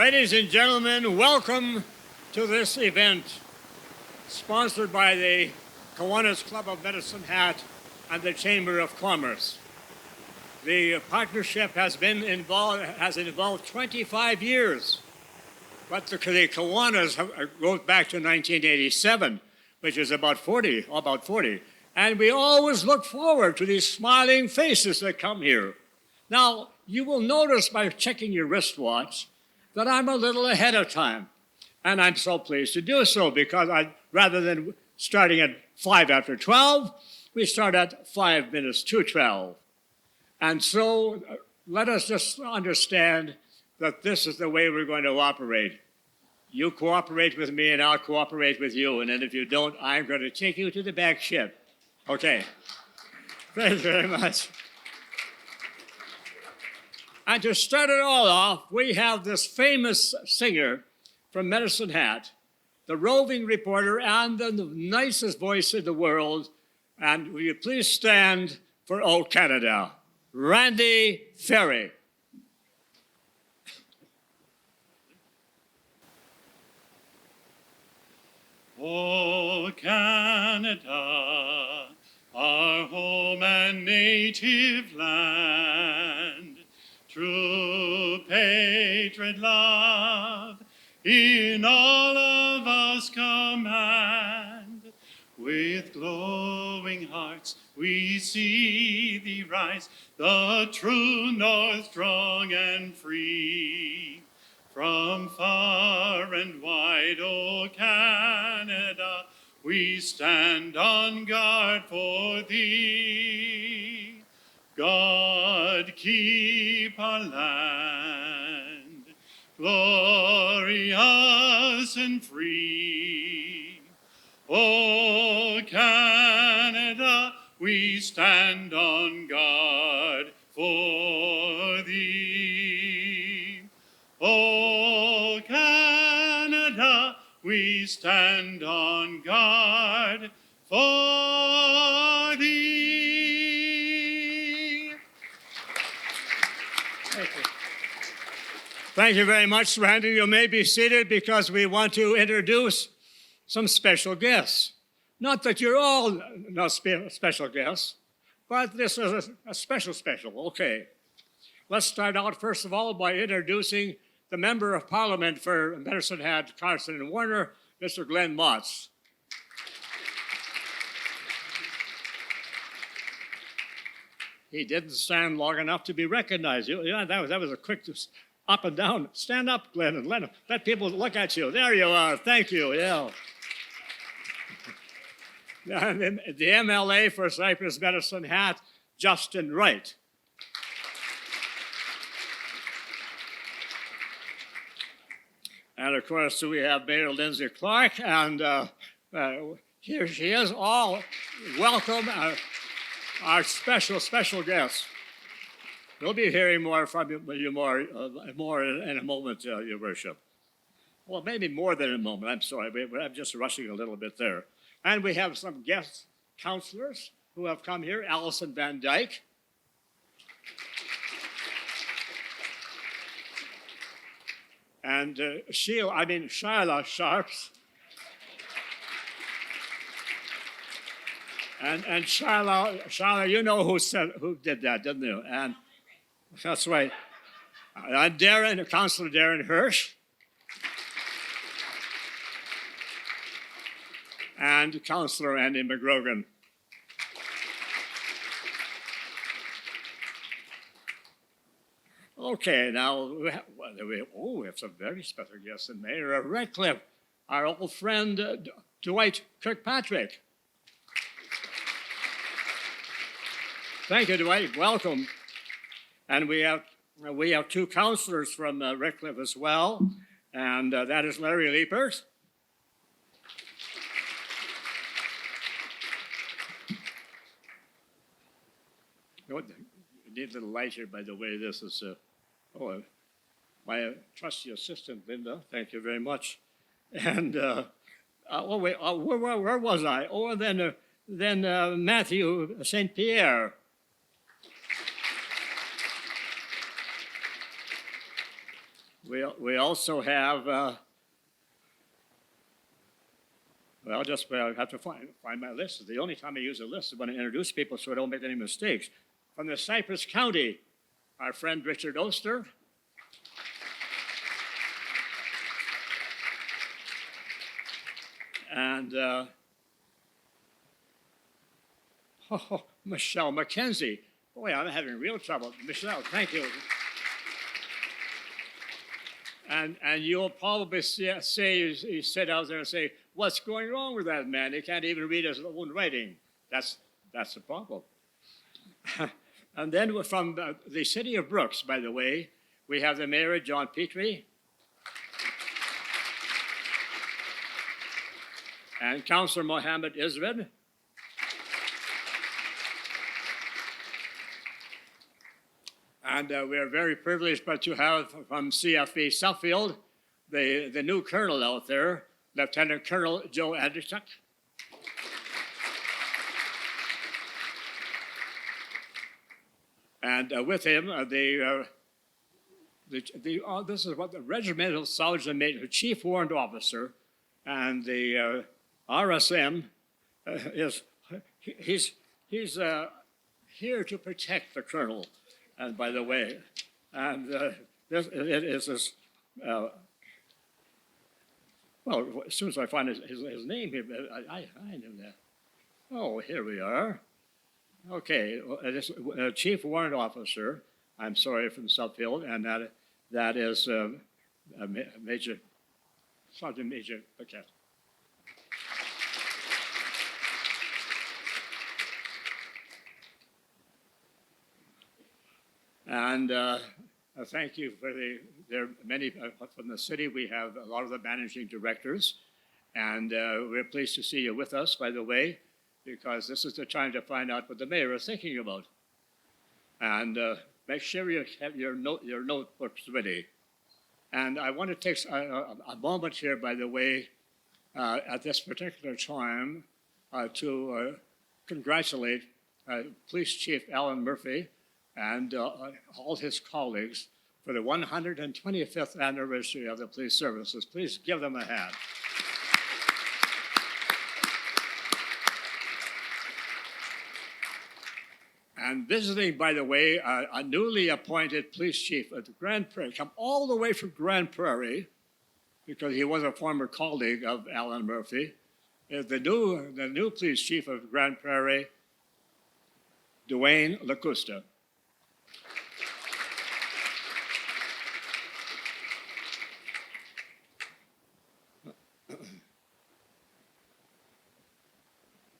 Ladies and gentlemen, welcome to this event sponsored by the Kiwanis Club of Medicine Hat and the Chamber of Commerce. The partnership has involved 25 years, but the Kiwanis goes back to 1987, which is about 40. And we always look forward to these smiling faces that come here. Now, you will notice by checking your wristwatch that I'm a little ahead of time. And I'm so pleased to do so because rather than starting at 5 after 12, we start at 5 minutes to 12. And so let us just understand that this is the way we're going to operate. You cooperate with me and I'll cooperate with you. And then if you don't, I'm going to take you to the back ship. Okay. Thank you very much. And to start it all off, we have this famous singer from Medicine Hat, the roving reporter and the nicest voice in the world. And will you please stand for Old Canada, Randy Ferry. O Canada, our home and native land, true patriot love in all of us command. With glowing hearts we see thee rise, the true North strong and free. From far and wide, O Canada, we stand on guard for thee. God keep our land glorious and free. O Canada, we stand on guard for thee. O Canada, we stand on guard for thee. Thank you. Thank you very much, Randy. You may be seated because we want to introduce some special guests. Not that you're all not special guests, but this is a special. Okay. Let's start out, first of all, by introducing the Member of Parliament for Medicine Hat, Carson and Warner, Mr. Glenn Motz. He didn't stand long enough to be recognized. Yeah, that was a quick up and down. Stand up, Glenn, and let people look at you. There you are. Thank you. Yeah. And the MLA for Cypress Medicine Hat, Justin Wright. And of course, we have Mayor Linnsie Clark, and here she is. All welcome our special guests. We'll be hearing more from you more in a moment, Your Worship. Well, maybe more than a moment. I'm sorry, I'm just rushing a little bit there. And we have some guest counselors who have come here. Allison Van Dyke. And Shyla Sharps. And Shyla, you know who did that, didn't you? And that's right. And Councillor Darren Hirsch. And Councillor Andy McGrogan. Okay, now we have some very special guests. The Mayor of Redcliffe, our old friend Dwight Kirkpatrick. Thank you, Dwight. Welcome. And we have two councillors from Redcliffe as well, and that is Larry Liepert. You need a little light here, by the way. This is my trusty assistant, Linda. Thank you very much. And where was I? Oh, then Matthew St. Pierre. we also have, well, I have to find my list. The only time I use a list is when I introduce people so I don't make any mistakes. From the Cypress County, our friend Richard Oster. And Michelle McKenzie. Boy, I'm having real trouble. Michelle, thank you. And you'll probably say, you sit out there and say, what's going wrong with that man? He can't even read his own writing. That's the problem. And then from the city of Brooks, by the way, we have the mayor, John Petrie, and Councillor Mohammed Izred. And we are very privileged to have from CFE Suffield the new colonel out there, Lieutenant Colonel Joe Adishuk. And with him, this is what the regimental sergeant major, chief warrant officer, and the RSM he's here to protect the colonel. And by the way, and this is well, as soon as I find his name here, I knew that. Oh, here we are. Okay, this chief warrant officer. I'm sorry, from Suffield, and that is Major Sergeant Major Paquette. And thank you for there are many from the city. We have a lot of the managing directors, and we're pleased to see you with us, by the way, because this is the time to find out what the mayor is thinking about. And make sure you have your notebooks ready. And I want to take a moment here, by the way, at this particular time, to congratulate Police Chief Alan Murphy and all his colleagues for the 125th anniversary of the police services. Please give them a hand. And visiting, by the way, a newly appointed police chief at Grand Prairie, come all the way from Grand Prairie, because he was a former colleague of Alan Murphy, is the new police chief of Grand Prairie, Dwayne Lacusta.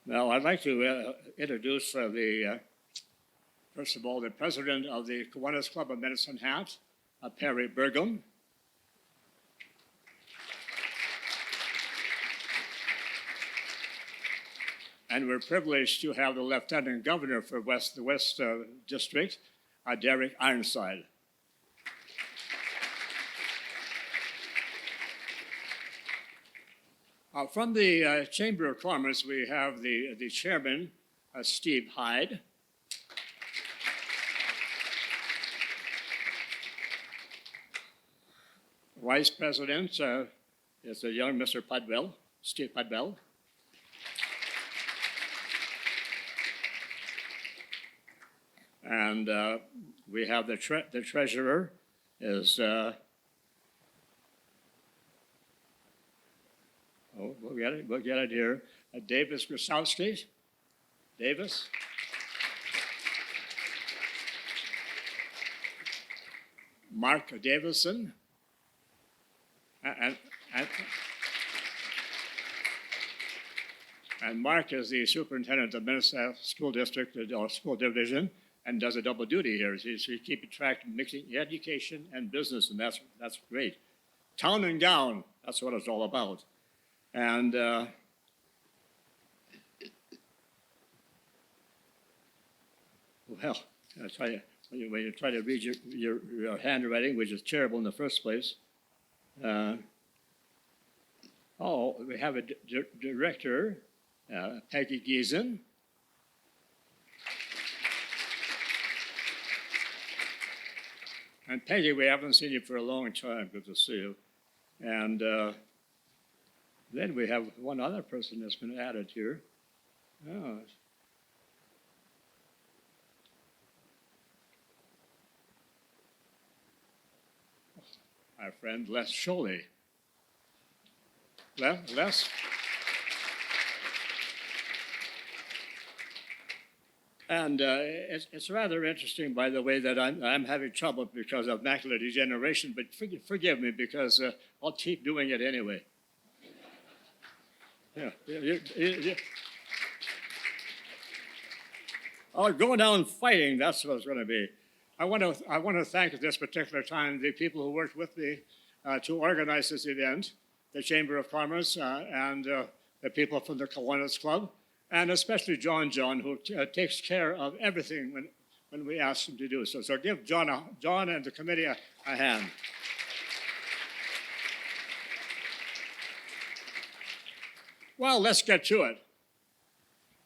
Now, I'd like to introduce first of all, the president of the Kiwanis Club of Medicine Hat, Perry Burgum. And we're privileged to have the Lieutenant Governor for the West District, Derek Ironside. From the Chamber of Commerce, we have the chairman, Steve Hyde. Vice President is the young Mr. Pudwell, Steve Pudwell. And we have the treasurer is, we'll get it here, Davis Grosowski. Davis. Mark Davison. And Mark is the superintendent of Minnesota School District or School Division and does a double duty here. He's keeping track of mixing education and business, and that's great. Town and gown, that's what it's all about. And well, I tell you, when you try to read your handwriting, which is terrible in the first place. We have a director, Peggy Giesen. And Peggy, we haven't seen you for a long time. Good to see you. And then we have one other person that's been added here. Oh. Our friend Les Scholey. Les? And it's rather interesting, by the way, that I'm having trouble because of macular degeneration, but forgive me because I'll keep doing it anyway. Yeah. Oh, going down fighting, that's what it's going to be. I want to thank at this particular time the people who worked with me to organize this event, the Chamber of Commerce and the people from the Kiwanis Club, and especially John, who takes care of everything when we ask him to do so. So give John and the committee a hand. Well, let's get to it.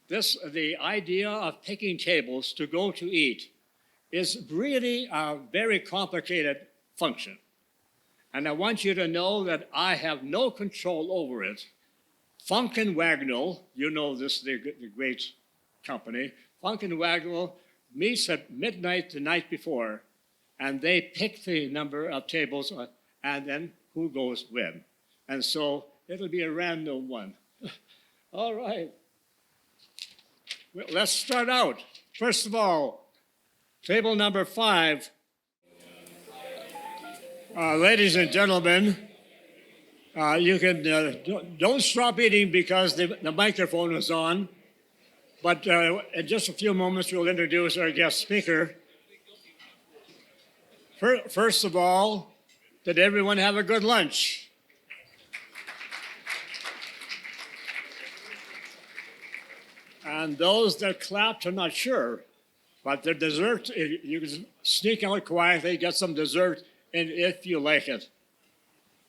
The idea of picking tables to go to eat is really a very complicated function. And I want you to know that I have no control over it. Funk and Wagnall, you know this, the great company, Funk and Wagnall meets at midnight the night before, and they pick the number of tables and then who goes when. And so it'll be a random one. All right. Well, let's start out. First of all, table number 5. Ladies and gentlemen, you can don't stop eating because the microphone is on. But in just a few moments, we'll introduce our guest speaker. First of all, did everyone have a good lunch? And those that clapped, I'm not sure. But the dessert, you can sneak out quietly, get some dessert, and if you like it.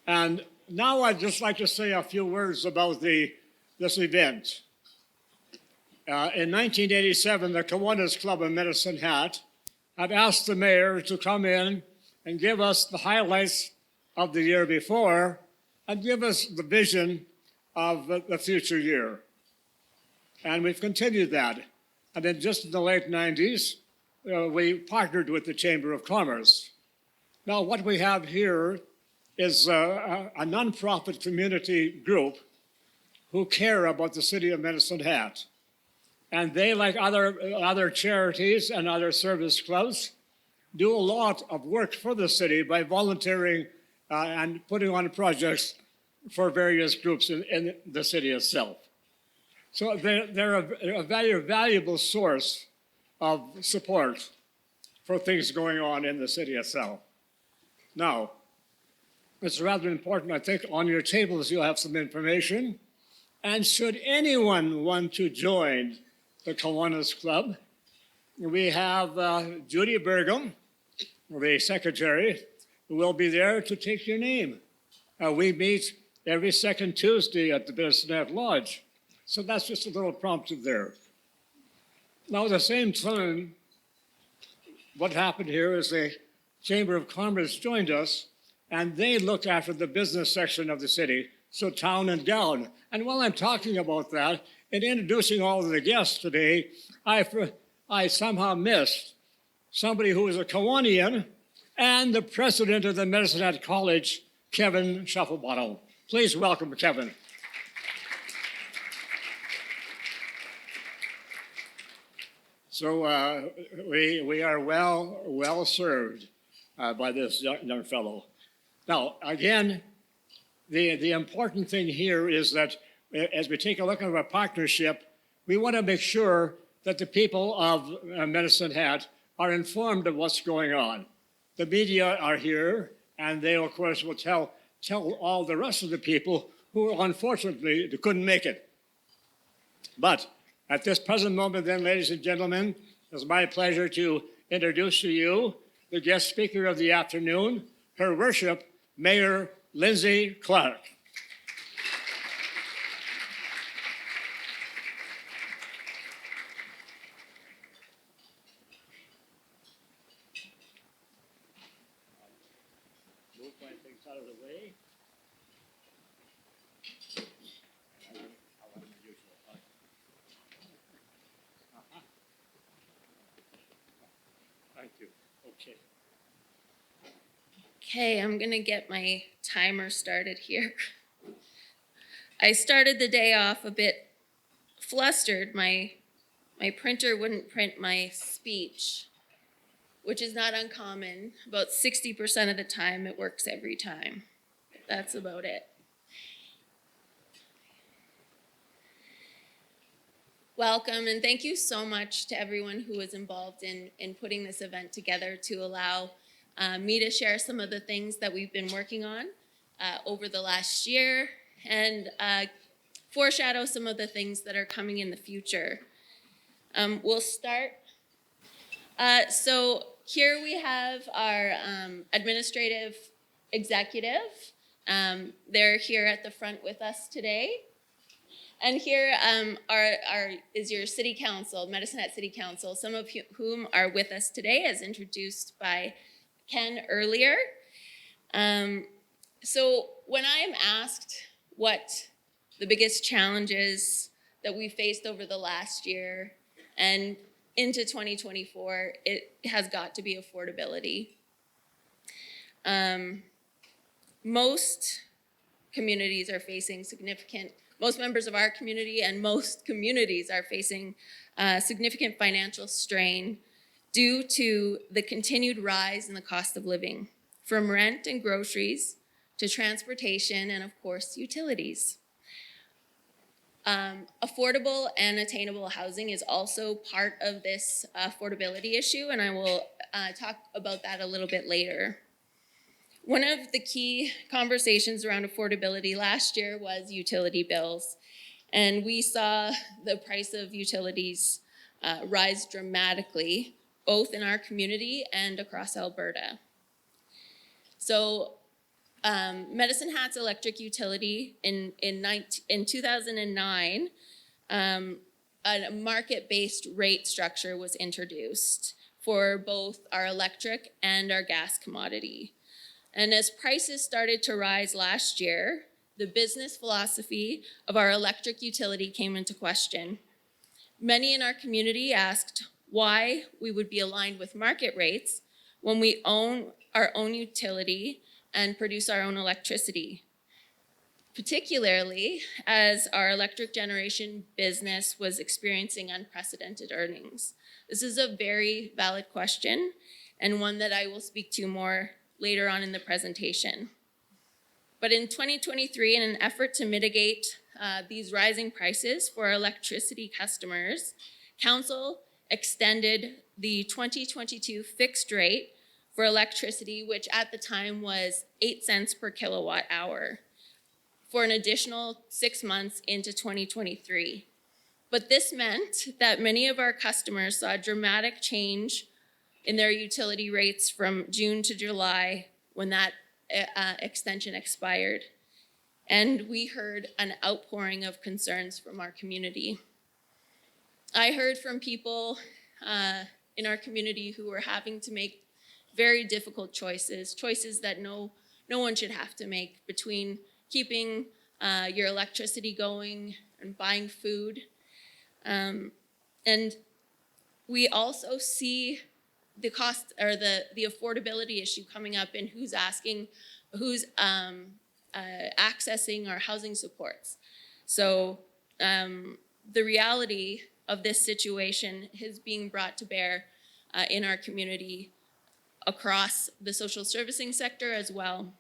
And now I'd just like to say a few words about this event. In 1987, the Kiwanis Club of Medicine Hat had asked the mayor to come in and give us the highlights of the year before and give us the vision of the future year. And we've continued that. And then just in the late 90s, we partnered with the Chamber of Commerce. Now, what we have here is a nonprofit community group who care about the city of Medicine Hat. And they, like other charities and other service clubs, do a lot of work for the city by volunteering and putting on projects for various groups in the city itself. So they're a very valuable source of support for things going on in the city itself. Now, it's rather important, I think, on your tables you'll have some information. And should anyone want to join the Kiwanis Club, we have Judy Burgum, the secretary, who will be there to take your name. We meet every second Tuesday at the Medicine Lodge. So that's just a little prompted there. Now, at the same time, what happened here is the Chamber of Commerce joined us, and they look after the business section of the city, so town and gown. And while I'm talking about that, in introducing all of the guests today, I somehow missed somebody who is a Kiwanian and the president of the Medicine Hat College, Kevin Shufflebottom. Please welcome Kevin. So we are well served by this young fellow. Now, again, the important thing here is that as we take a look at our partnership, we want to make sure that the people of Medicine Hat are informed of what's going on. The media are here, and they, of course, will tell all the rest of the people who, unfortunately, couldn't make it. But at this present moment, then, ladies and gentlemen, it's my pleasure to introduce to you the guest speaker of the afternoon, Her Worship, Mayor Linnsie Clark. out of the way. Thank you. Okay. Okay, I'm gonna get my timer started here. I started the day off a bit flustered. My printer wouldn't print my speech, which is not uncommon. About 60% of the time, it works every time. That's about it. Welcome, and thank you so much to everyone who was involved in putting this event together to allow me to share some of the things that we've been working on over the last year and foreshadow some of the things that are coming in the future. We'll start. So here we have our administrative executive. They're here at the front with us today. And here is your city council, Medicine Hat City Council, some of whom are with us today, as introduced by Ken earlier. So when I am asked what the biggest challenges that we faced over the last year and into 2024, it has got to be affordability. Most communities are facing most members of our community and most communities are facing significant financial strain due to the continued rise in the cost of living, from rent and groceries to transportation and, of course, utilities. Affordable and attainable housing is also part of this affordability issue, and I will talk about that a little bit later. One of the key conversations around affordability last year was utility bills, and we saw the price of utilities rise dramatically, both in our community and across Alberta. So Medicine Hat's electric utility in 2009, a market-based rate structure was introduced for both our electric and our gas commodity. And as prices started to rise last year, the business philosophy of our electric utility came into question. Many in our community asked why we would be aligned with market rates when we own our own utility and produce our own electricity, particularly as our electric generation business was experiencing unprecedented earnings. This is a very valid question and one that I will speak to more later on in the presentation. But in 2023, in an effort to mitigate these rising prices for our electricity customers, Council extended the 2022 fixed rate for electricity, which at the time was 8 cents per kilowatt hour, for an additional 6 months into 2023. But this meant that many of our customers saw a dramatic change in their utility rates from June to July when that extension expired. And we heard an outpouring of concerns from our community. I heard from people in our community who were having to make very difficult choices that no one should have to make, between keeping your electricity going and buying food. And we also see the cost or the affordability issue coming up in who's accessing our housing supports. So the reality of this situation is being brought to bear in our community across the social servicing sector as well.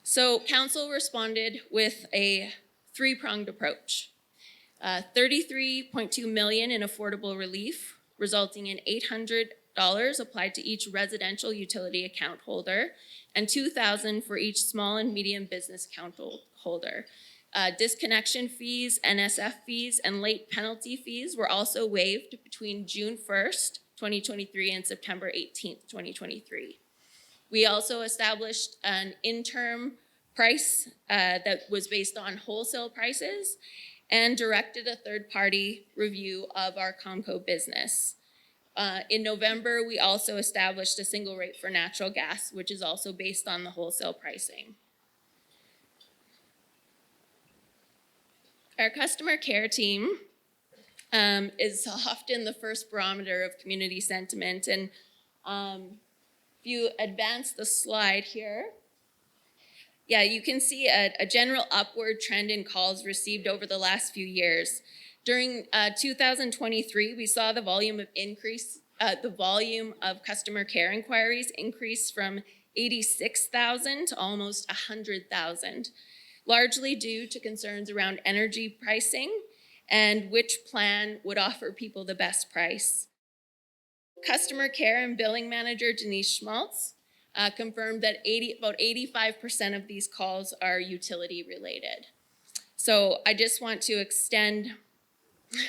So Council responded with a three-pronged approach. $33.2 million in affordable relief, resulting in $800 applied to each residential utility account holder and $2,000 for each small and medium business account holder. Disconnection fees, NSF fees, and late penalty fees were also waived between June 1st, 2023 and September 18th, 2023. We also established an interim price that was based on wholesale prices and directed a third-party review of our Comco business. In November, we also established a single rate for natural gas, which is also based on the wholesale pricing. Our customer care team is often the first barometer of community sentiment. And if you advance the slide here, yeah, you can see a general upward trend in calls received over the last few years. During 2023, we saw the volume of customer care inquiries increase from 86,000 to almost 100,000, largely due to concerns around energy pricing and which plan would offer people the best price. Customer care and billing manager Denise Schmaltz confirmed that about 85% of these calls are utility related. So I just want to extend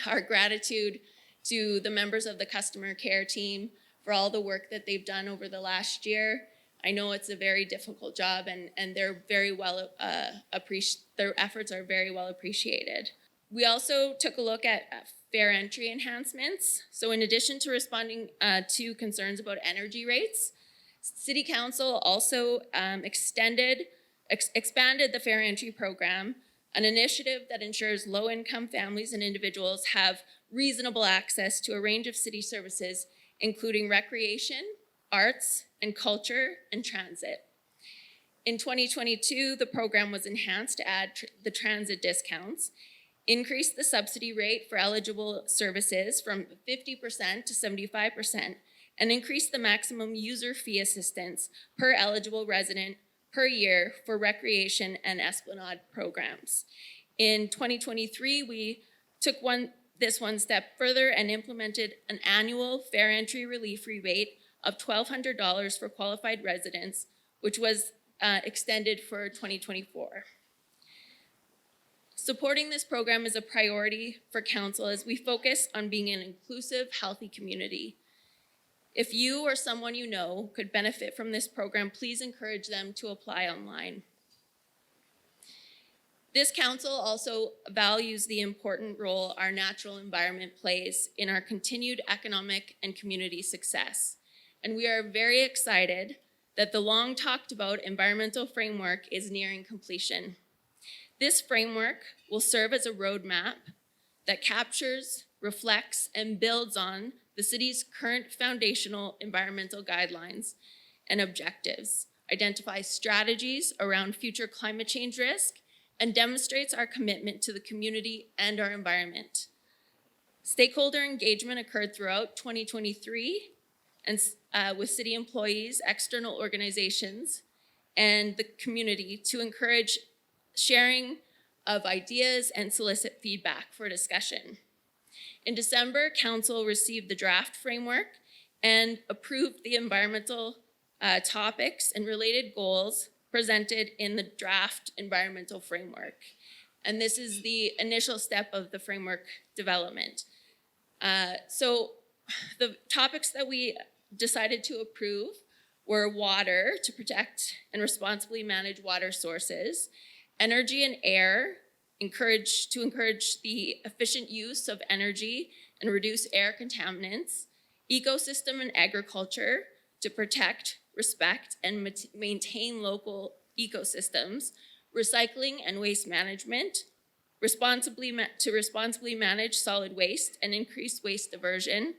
our gratitude to the members of the customer care team for all the work that they've done over the last year. I know it's a very difficult job, and they're very well their efforts are very well appreciated. We also took a look at fare entry enhancements. So in addition to responding to concerns about energy rates, City Council also expanded the fare entry program, an initiative that ensures low-income families and individuals have reasonable access to a range of city services, including recreation, arts, and culture, and transit. In 2022, the program was enhanced to add the transit discounts, increased the subsidy rate for eligible services from 50% to 75%, and increased the maximum user fee assistance per eligible resident per year for recreation and esplanade programs. In 2023, we took this one step further and implemented an annual fare entry relief rebate of $1,200 for qualified residents, which was extended for 2024. Supporting this program is a priority for Council as we focus on being an inclusive, healthy community. If you or someone you know could benefit from this program, please encourage them to apply online. This Council also values the important role our natural environment plays in our continued economic and community success. And we are very excited that the long talked about environmental framework is nearing completion. This framework will serve as a roadmap that captures, reflects, and builds on the city's current foundational environmental guidelines and objectives, identifies strategies around future climate change risk, and demonstrates our commitment to the community and our environment. Stakeholder engagement occurred throughout 2023 and with city employees, external organizations, and the community to encourage sharing of ideas and solicit feedback for discussion. In December, Council received the draft framework and approved the environmental topics and related goals presented in the draft environmental framework. And this is the initial step of the framework development. So the topics that we decided to approve were water, to protect and responsibly manage water sources, energy and air, to encourage the efficient use of energy and reduce air contaminants, ecosystem and agriculture, to protect, respect, and maintain local ecosystems, recycling and waste management, to responsibly manage solid waste and increase waste diversion,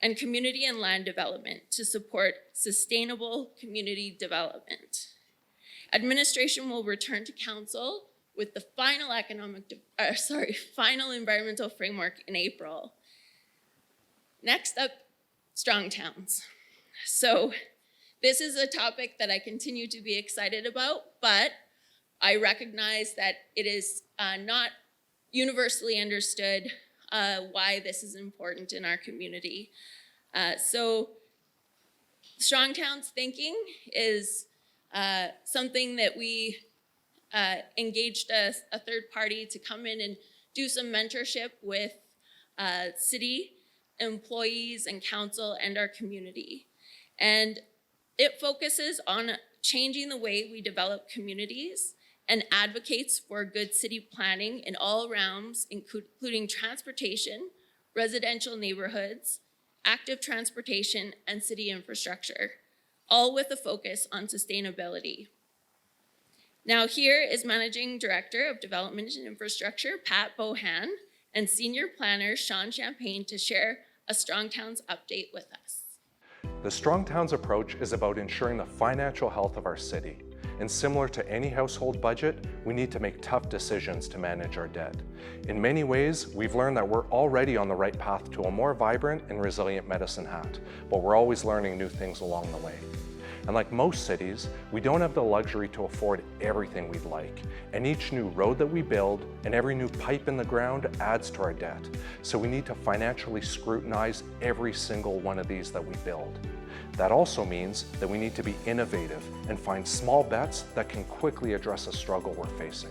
and community and land development to support sustainable community development. Administration will return to Council with the final final environmental framework in April. Next up, strong towns. So this is a topic that I continue to be excited about, but I recognize that it is not universally understood why this is important in our community. So strong towns thinking is something that we engaged a third party to come in and do some mentorship with city employees and council and our community. And it focuses on changing the way we develop communities and advocates for good city planning in all realms, including transportation, residential neighborhoods, active transportation, and city infrastructure, all with a focus on sustainability. Now here is Managing Director of Development and Infrastructure, Pat Bohan, and Senior Planner, Sean Champagne, to share a Strong Towns update with us. The Strong Towns approach is about ensuring the financial health of our city. And similar to any household budget, we need to make tough decisions to manage our debt. In many ways, we've learned that we're already on the right path to a more vibrant and resilient Medicine Hat, but we're always learning new things along the way. And like most cities, we don't have the luxury to afford everything we'd like. And each new road that we build and every new pipe in the ground adds to our debt. So we need to financially scrutinize every single one of these that we build. That also means that we need to be innovative and find small bets that can quickly address a struggle we're facing.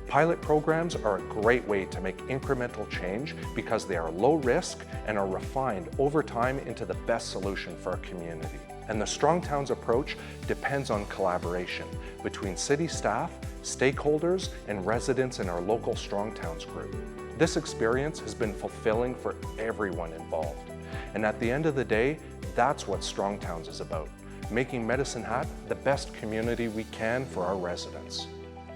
Pilot programs are a great way to make incremental change because they are low risk and are refined over time into the best solution for our community. And the Strong Towns approach depends on collaboration between city staff, stakeholders, and residents in our local Strong Towns group. This experience has been fulfilling for everyone involved. And at the end of the day, that's what Strong Towns is about, making Medicine Hat the best community we can for our residents.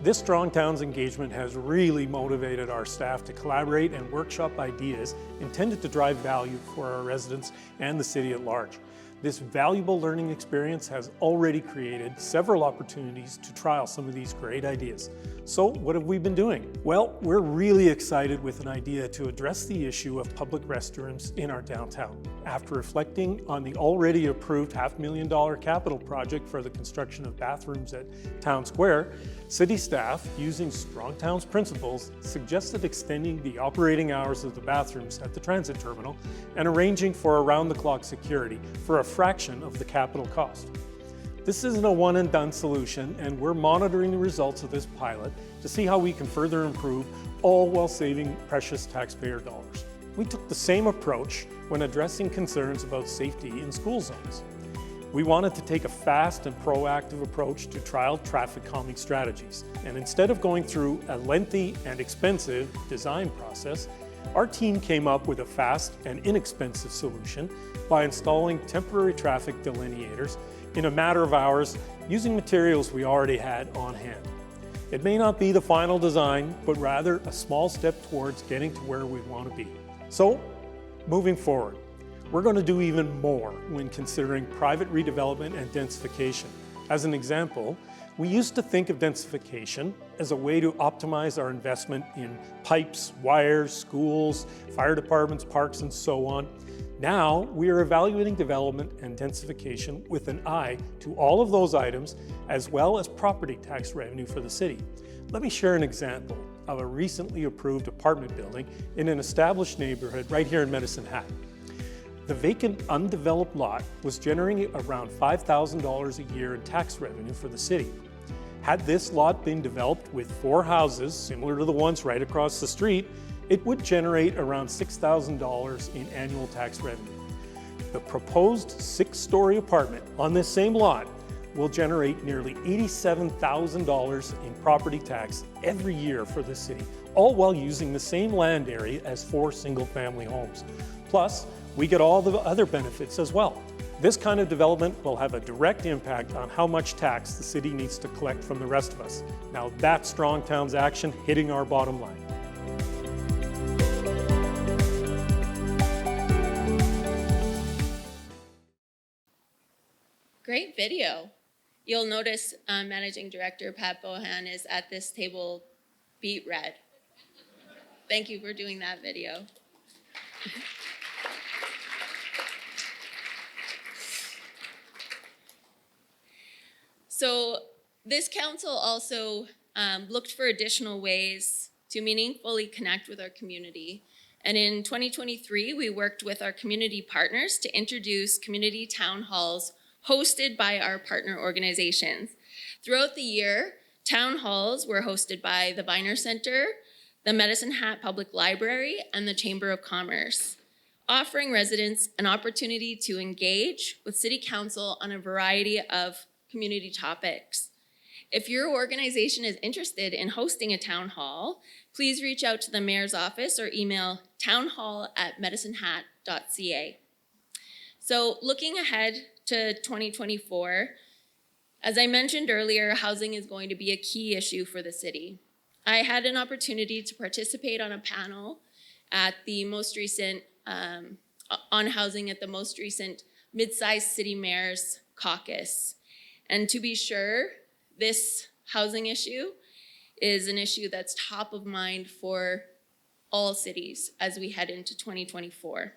This Strong Towns engagement has really motivated our staff to collaborate and workshop ideas intended to drive value for our residents and the city at large. This valuable learning experience has already created several opportunities to trial some of these great ideas. So what have we been doing? Well, we're really excited with an idea to address the issue of public restrooms in our downtown. After reflecting on the already approved $500,000 capital project for the construction of bathrooms at Town Square, city staff, using Strong Towns principles, suggested extending the operating hours of the bathrooms at the transit terminal and arranging for around-the-clock security for a fraction of the capital cost. This isn't a one-and-done solution, and we're monitoring the results of this pilot to see how we can further improve, all while saving precious taxpayer dollars. We took the same approach when addressing concerns about safety in school zones. We wanted to take a fast and proactive approach to trial traffic calming strategies, and instead of going through a lengthy and expensive design process, our team came up with a fast and inexpensive solution by installing temporary traffic delineators in a matter of hours using materials we already had on hand. It may not be the final design, but rather a small step towards getting to where we want to be. So, moving forward, we're going to do even more when considering private redevelopment and densification. As an example, we used to think of densification as a way to optimize our investment in pipes, wires, schools, fire departments, parks, and so on. Now, we are evaluating development and densification with an eye to all of those items, as well as property tax revenue for the city. Let me share an example of a recently approved apartment building in an established neighborhood right here in Medicine Hat. The vacant, undeveloped lot was generating around $5,000 a year in tax revenue for the city. Had this lot been developed with 4 houses, similar to the ones right across the street, it would generate around $6,000 in annual tax revenue. The proposed 6-story apartment on this same lot will generate nearly $87,000 in property tax every year for the city, all while using the same land area as 4 single-family homes. Plus, we get all the other benefits as well. This kind of development will have a direct impact on how much tax the city needs to collect from the rest of us. Now that's Strong Towns action hitting our bottom line. Great video. You'll notice Managing Director Pat Bohan is at this table beet red. Thank you for doing that video. So this council also looked for additional ways to meaningfully connect with our community. And in 2023, we worked with our community partners to introduce community town halls hosted by our partner organizations. Throughout the year, town halls were hosted by the Viner Center, the Medicine Hat Public Library, and the Chamber of Commerce, offering residents an opportunity to engage with City Council on a variety of community topics. If your organization is interested in hosting a town hall, please reach out to the mayor's office or email townhall@medicinehat.ca. So looking ahead to 2024, as I mentioned earlier, housing is going to be a key issue for the city. I had an opportunity to participate on a panel at the most recent, on housing at the most recent mid-sized city mayors caucus. And to be sure, this housing issue is an issue that's top of mind for all cities as we head into 2024.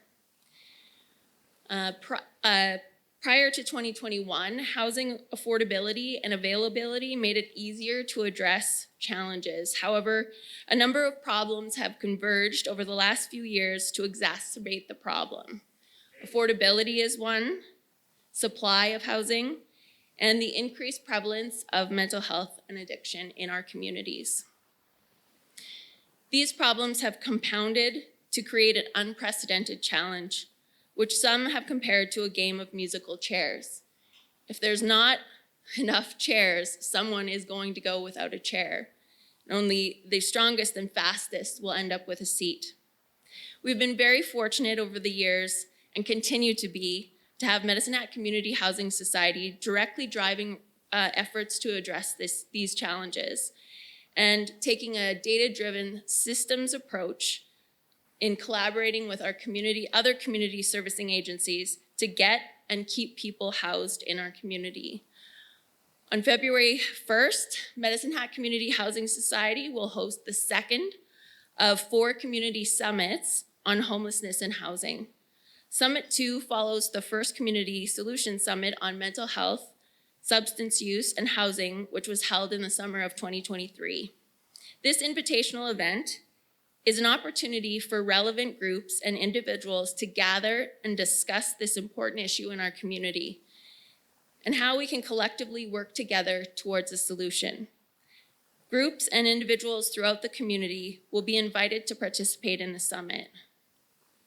Prior to 2021, housing affordability and availability made it easier to address challenges. However, a number of problems have converged over the last few years to exacerbate the problem. Affordability is one, supply of housing, and the increased prevalence of mental health and addiction in our communities. These problems have compounded to create an unprecedented challenge, which some have compared to a game of musical chairs. If there's not enough chairs, someone is going to go without a chair. Only the strongest and fastest will end up with a seat. We've been very fortunate over the years and continue to be to have Medicine Hat Community Housing Society directly driving efforts to address these challenges and taking a data-driven systems approach in collaborating with our community, other community servicing agencies to get and keep people housed in our community. On February 1st, Medicine Hat Community Housing Society will host the second of 4 community summits on homelessness and housing. Summit 2 follows the first Community Solutions Summit on mental health, substance use, and housing, which was held in the summer of 2023. This invitational event is an opportunity for relevant groups and individuals to gather and discuss this important issue in our community and how we can collectively work together towards a solution. Groups and individuals throughout the community will be invited to participate in the summit.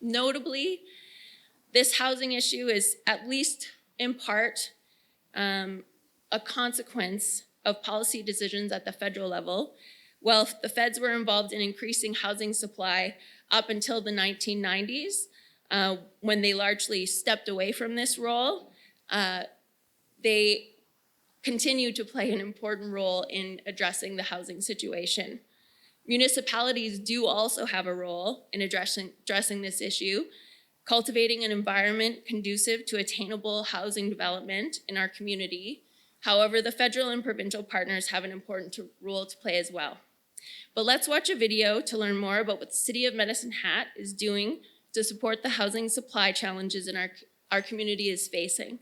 Notably, this housing issue is, at least in part, a consequence of policy decisions at the federal level. Well, the feds were involved in increasing housing supply up until the 1990s, when they largely stepped away from this role. They continue to play an important role in addressing the housing situation. Municipalities do also have a role in addressing this issue, cultivating an environment conducive to attainable housing development in our community. However, the federal and provincial partners have an important role to play as well. But let's watch a video to learn more about what the City of Medicine Hat is doing to support the housing supply challenges in our community is facing.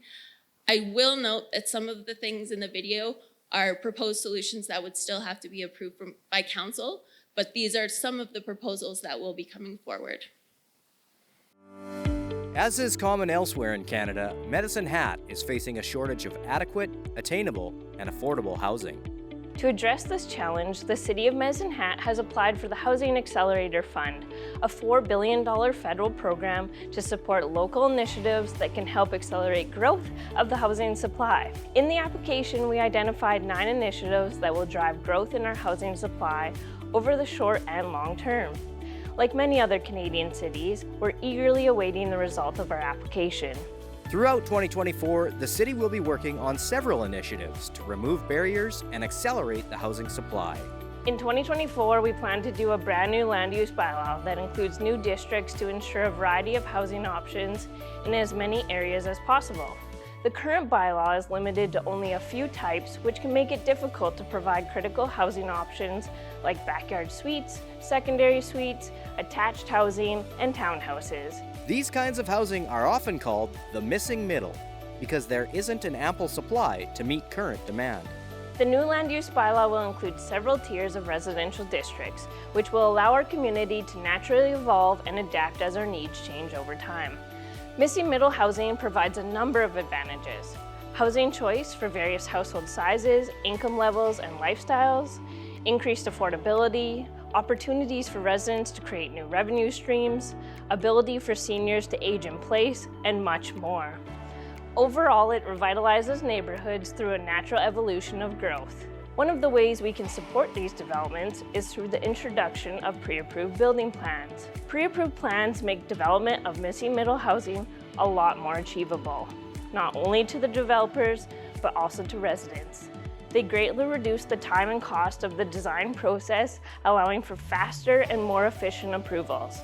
I will note that some of the things in the video are proposed solutions that would still have to be approved by council, but these are some of the proposals that will be coming forward. As is common elsewhere in Canada, Medicine Hat is facing a shortage of adequate, attainable, and affordable housing. To address this challenge, the City of Medicine Hat has applied for the Housing Accelerator Fund, a $4 billion federal program to support local initiatives that can help accelerate growth of the housing supply. In the application, we identified 9 initiatives that will drive growth in our housing supply over the short and long term. Like many other Canadian cities, we're eagerly awaiting the result of our application. Throughout 2024, the city will be working on several initiatives to remove barriers and accelerate the housing supply. In 2024, we plan to do a brand new land use bylaw that includes new districts to ensure a variety of housing options in as many areas as possible. The current bylaw is limited to only a few types, which can make it difficult to provide critical housing options like backyard suites, secondary suites, attached housing, and townhouses. These kinds of housing are often called the missing middle because there isn't an ample supply to meet current demand. The new land use bylaw will include several tiers of residential districts, which will allow our community to naturally evolve and adapt as our needs change over time. Missing middle housing provides a number of advantages: housing choice for various household sizes, income levels, and lifestyles, increased affordability, opportunities for residents to create new revenue streams, ability for seniors to age in place, and much more. Overall, it revitalizes neighborhoods through a natural evolution of growth. One of the ways we can support these developments is through the introduction of pre-approved building plans. Pre-approved plans make development of missing middle housing a lot more achievable, not only to the developers, but also to residents. They greatly reduce the time and cost of the design process, allowing for faster and more efficient approvals.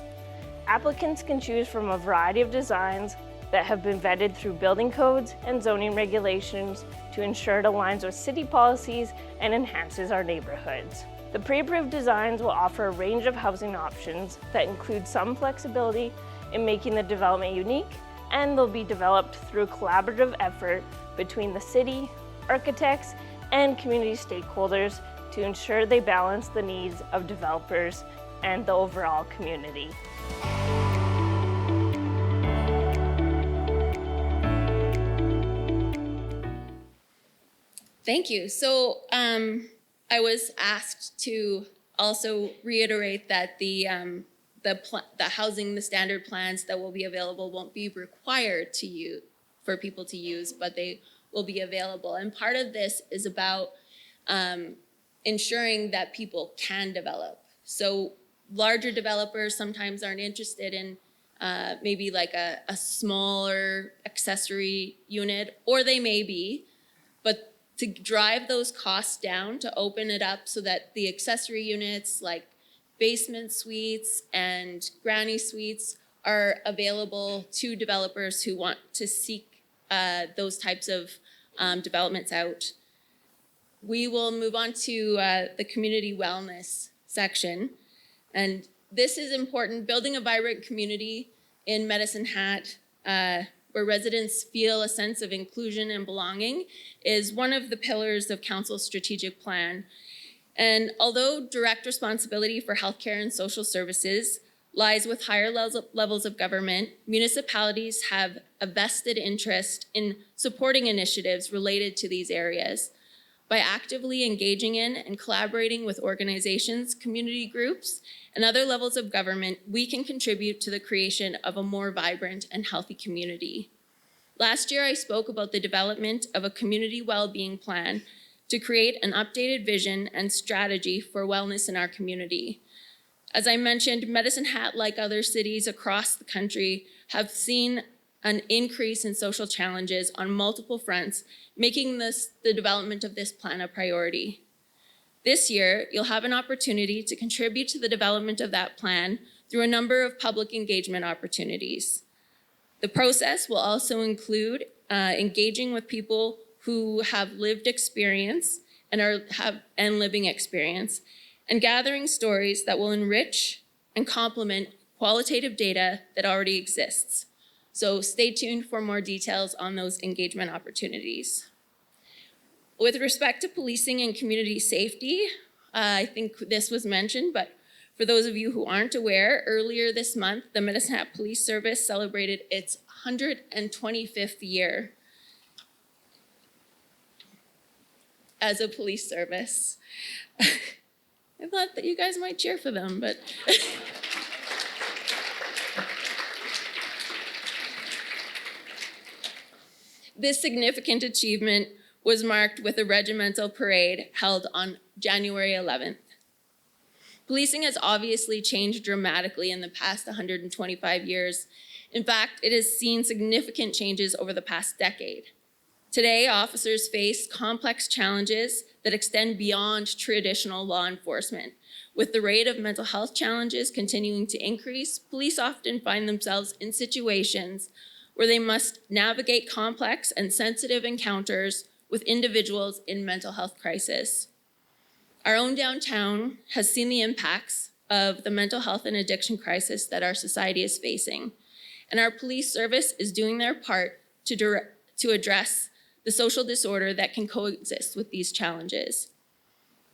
Applicants can choose from a variety of designs that have been vetted through building codes and zoning regulations to ensure it aligns with city policies and enhances our neighborhoods. The pre-approved designs will offer a range of housing options that include some flexibility in making the development unique, and they'll be developed through a collaborative effort between the city, architects, and community stakeholders to ensure they balance the needs of developers and the overall community. Thank you. So I was asked to also reiterate that the housing, the standard plans that will be available won't be required to use for people to use, but they will be available. And part of this is about ensuring that people can develop. So larger developers sometimes aren't interested in maybe like a smaller accessory unit, or they may be, but to drive those costs down, to open it up so that the accessory units like basement suites and granny suites are available to developers who want to seek those types of developments out. We will move on to the community wellness section. And this is important. Building a vibrant community in Medicine Hat where residents feel a sense of inclusion and belonging is one of the pillars of Council's strategic plan. And although direct responsibility for healthcare and social services lies with higher levels of government, municipalities have a vested interest in supporting initiatives related to these areas. By actively engaging in and collaborating with organizations, community groups, and other levels of government, we can contribute to the creation of a more vibrant and healthy community. Last year, I spoke about the development of a community well-being plan to create an updated vision and strategy for wellness in our community. As I mentioned, Medicine Hat, like other cities across the country, have seen an increase in social challenges on multiple fronts, making the development of this plan a priority. This year, you'll have an opportunity to contribute to the development of that plan through a number of public engagement opportunities. The process will also include engaging with people who have lived experience and living experience, and gathering stories that will enrich and complement qualitative data that already exists. So stay tuned for more details on those engagement opportunities. With respect to policing and community safety, I think this was mentioned, but for those of you who aren't aware, earlier this month, the Medicine Hat Police Service celebrated its 125th year as a police service. I thought that you guys might cheer for them, but this significant achievement was marked with a regimental parade held on January 11th. Policing has obviously changed dramatically in the past 125 years. In fact, it has seen significant changes over the past decade. Today, officers face complex challenges that extend beyond traditional law enforcement. With the rate of mental health challenges continuing to increase, police often find themselves in situations where they must navigate complex and sensitive encounters with individuals in mental health crisis. Our own downtown has seen the impacts of the mental health and addiction crisis that our society is facing, and our police service is doing their part to address the social disorder that can coexist with these challenges.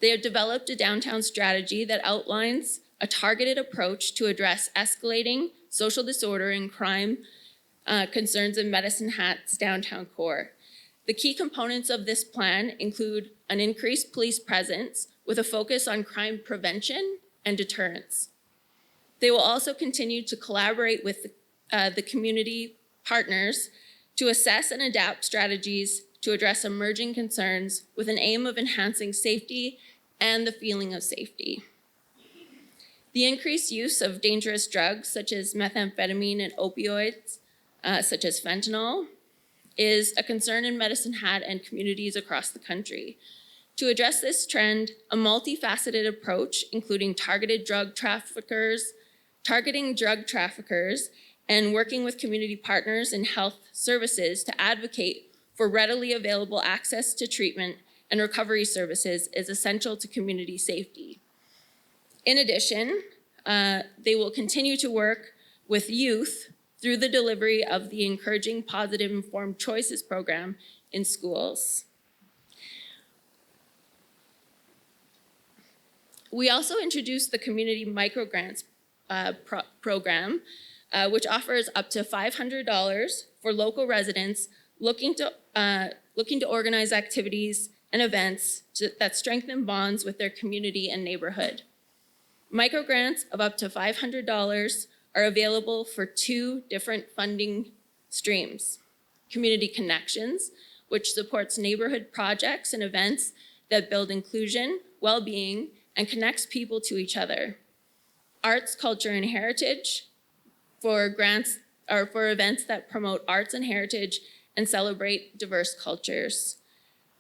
They have developed a downtown strategy that outlines a targeted approach to address escalating social disorder and crime concerns in Medicine Hat's downtown core. The key components of this plan include an increased police presence with a focus on crime prevention and deterrence. They will also continue to collaborate with the community partners to assess and adapt strategies to address emerging concerns with an aim of enhancing safety and the feeling of safety. The increased use of dangerous drugs such as methamphetamine and opioids such as fentanyl, is a concern in Medicine Hat and communities across the country. To address this trend, a multifaceted approach, including targeting drug traffickers, and working with community partners and health services to advocate for readily available access to treatment and recovery services is essential to community safety. In addition, they will continue to work with youth through the delivery of the Encouraging Positive Informed Choices program in schools. We also introduced the Community Microgrants program, which offers up to $500 for local residents looking to organize activities and events that strengthen bonds with their community and neighborhood. Microgrants of up to $500 are available for 2 different funding streams. Community Connections, which supports neighborhood projects and events that build inclusion, well-being, and connects people to each other. Arts, Culture, and Heritage for grants or for events that promote arts and heritage and celebrate diverse cultures.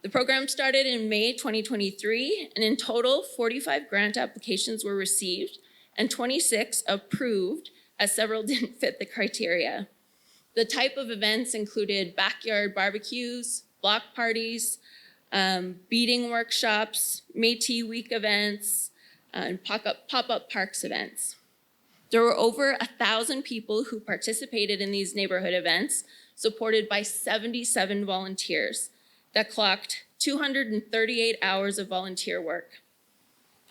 The program started in May 2023, and in total, 45 grant applications were received and 26 approved, as several didn't fit the criteria. The type of events included backyard barbecues, block parties, beading workshops, Métis Week events, and pop-up parks events. There were over 1,000 people who participated in these neighborhood events, supported by 77 volunteers that clocked 238 hours of volunteer work.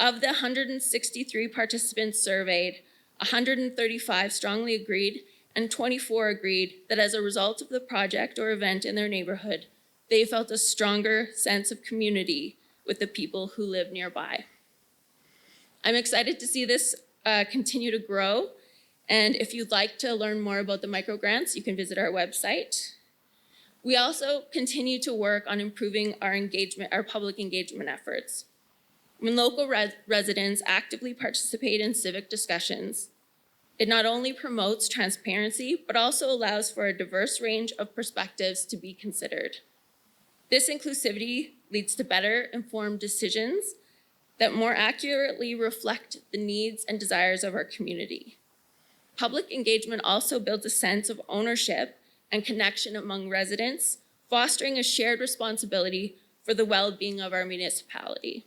Of the 163 participants surveyed, 135 strongly agreed and 24 agreed that as a result of the project or event in their neighborhood, they felt a stronger sense of community with the people who live nearby. I'm excited to see this continue to grow. And if you'd like to learn more about the microgrants, you can visit our website. We also continue to work on improving our public engagement efforts. When local residents actively participate in civic discussions, it not only promotes transparency, but also allows for a diverse range of perspectives to be considered. This inclusivity leads to better informed decisions that more accurately reflect the needs and desires of our community. Public engagement also builds a sense of ownership and connection among residents, fostering a shared responsibility for the well-being of our municipality.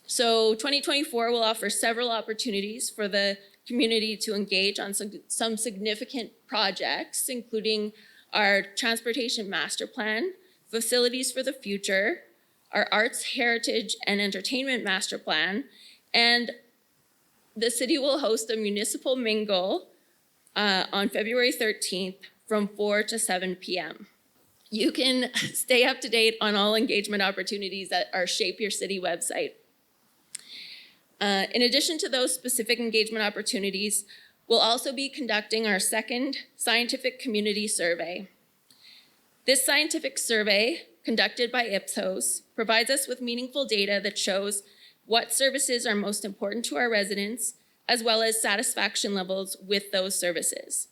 So 2024 will offer several opportunities for the community to engage on some significant projects, including our Transportation Master Plan, Facilities for the Future, our Arts, Heritage, and Entertainment Master Plan, and the city will host a municipal mingle on February 13th from 4 to 7 p.m. You can stay up to date on all engagement opportunities at our Shape Your City website. In addition to those specific engagement opportunities, we'll also be conducting our second scientific community survey. This scientific survey, conducted by Ipsos, provides us with meaningful data that shows what services are most important to our residents, as well as satisfaction levels with those services.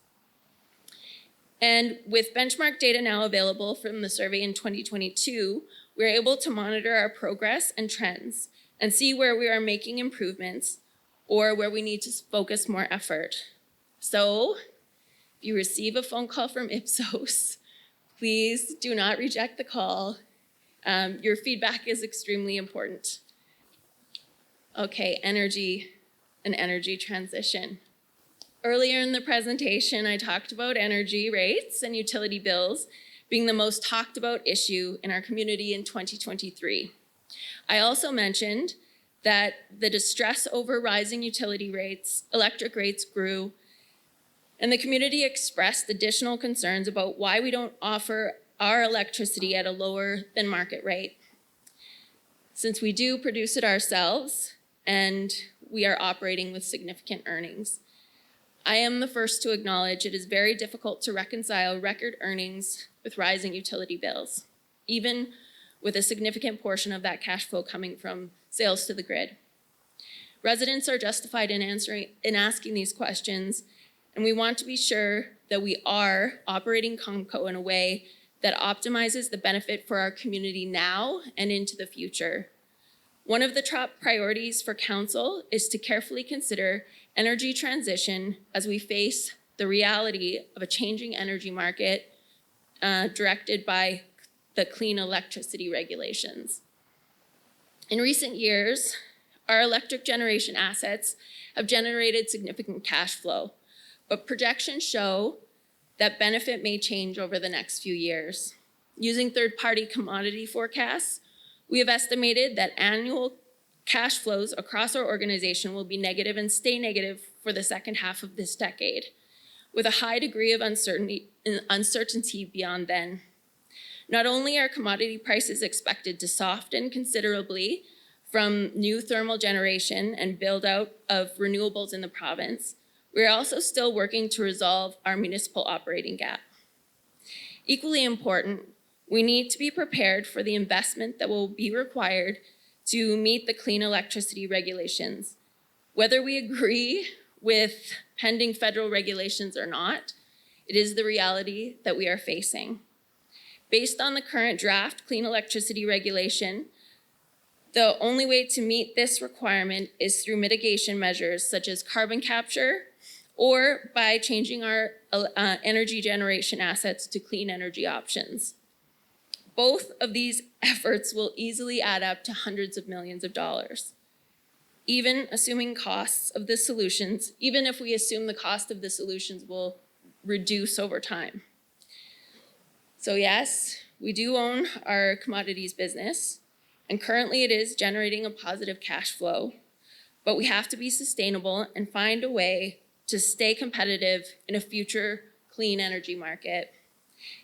And with benchmark data now available from the survey in 2022, we're able to monitor our progress and trends and see where we are making improvements or where we need to focus more effort. So if you receive a phone call from Ipsos, please do not reject the call. Your feedback is extremely important. Okay, energy and energy transition. Earlier in the presentation, I talked about energy rates and utility bills being the most talked about issue in our community in 2023. I also mentioned that the distress over rising utility rates, electric rates grew, and the community expressed additional concerns about why we don't offer our electricity at a lower than market rate. Since we do produce it ourselves and we are operating with significant earnings, I am the first to acknowledge it is very difficult to reconcile record earnings with rising utility bills, even with a significant portion of that cash flow coming from sales to the grid. Residents are justified in asking these questions, and we want to be sure that we are operating Comco in a way that optimizes the benefit for our community now and into the future. One of the top priorities for Council is to carefully consider energy transition as we face the reality of a changing energy market directed by the clean electricity regulations. In recent years, our electric generation assets have generated significant cash flow, but projections show that benefit may change over the next few years. Using third-party commodity forecasts, we have estimated that annual cash flows across our organization will be negative and stay negative for the second half of this decade, with a high degree of uncertainty beyond then. Not only are commodity prices expected to soften considerably from new thermal generation and build out of renewables in the province, we are also still working to resolve our municipal operating gap. Equally important, we need to be prepared for the investment that will be required to meet the clean electricity regulations. Whether we agree with pending federal regulations or not, it is the reality that we are facing. Based on the current draft clean electricity regulation, the only way to meet this requirement is through mitigation measures such as carbon capture or by changing our energy generation assets to clean energy options. Both of these efforts will easily add up to hundreds of millions of dollars. Even assuming costs of the solutions, even if we assume the cost of the solutions will reduce over time. So yes, we do own our commodities business, and currently it is generating a positive cash flow, but we have to be sustainable and find a way to stay competitive in a future clean energy market.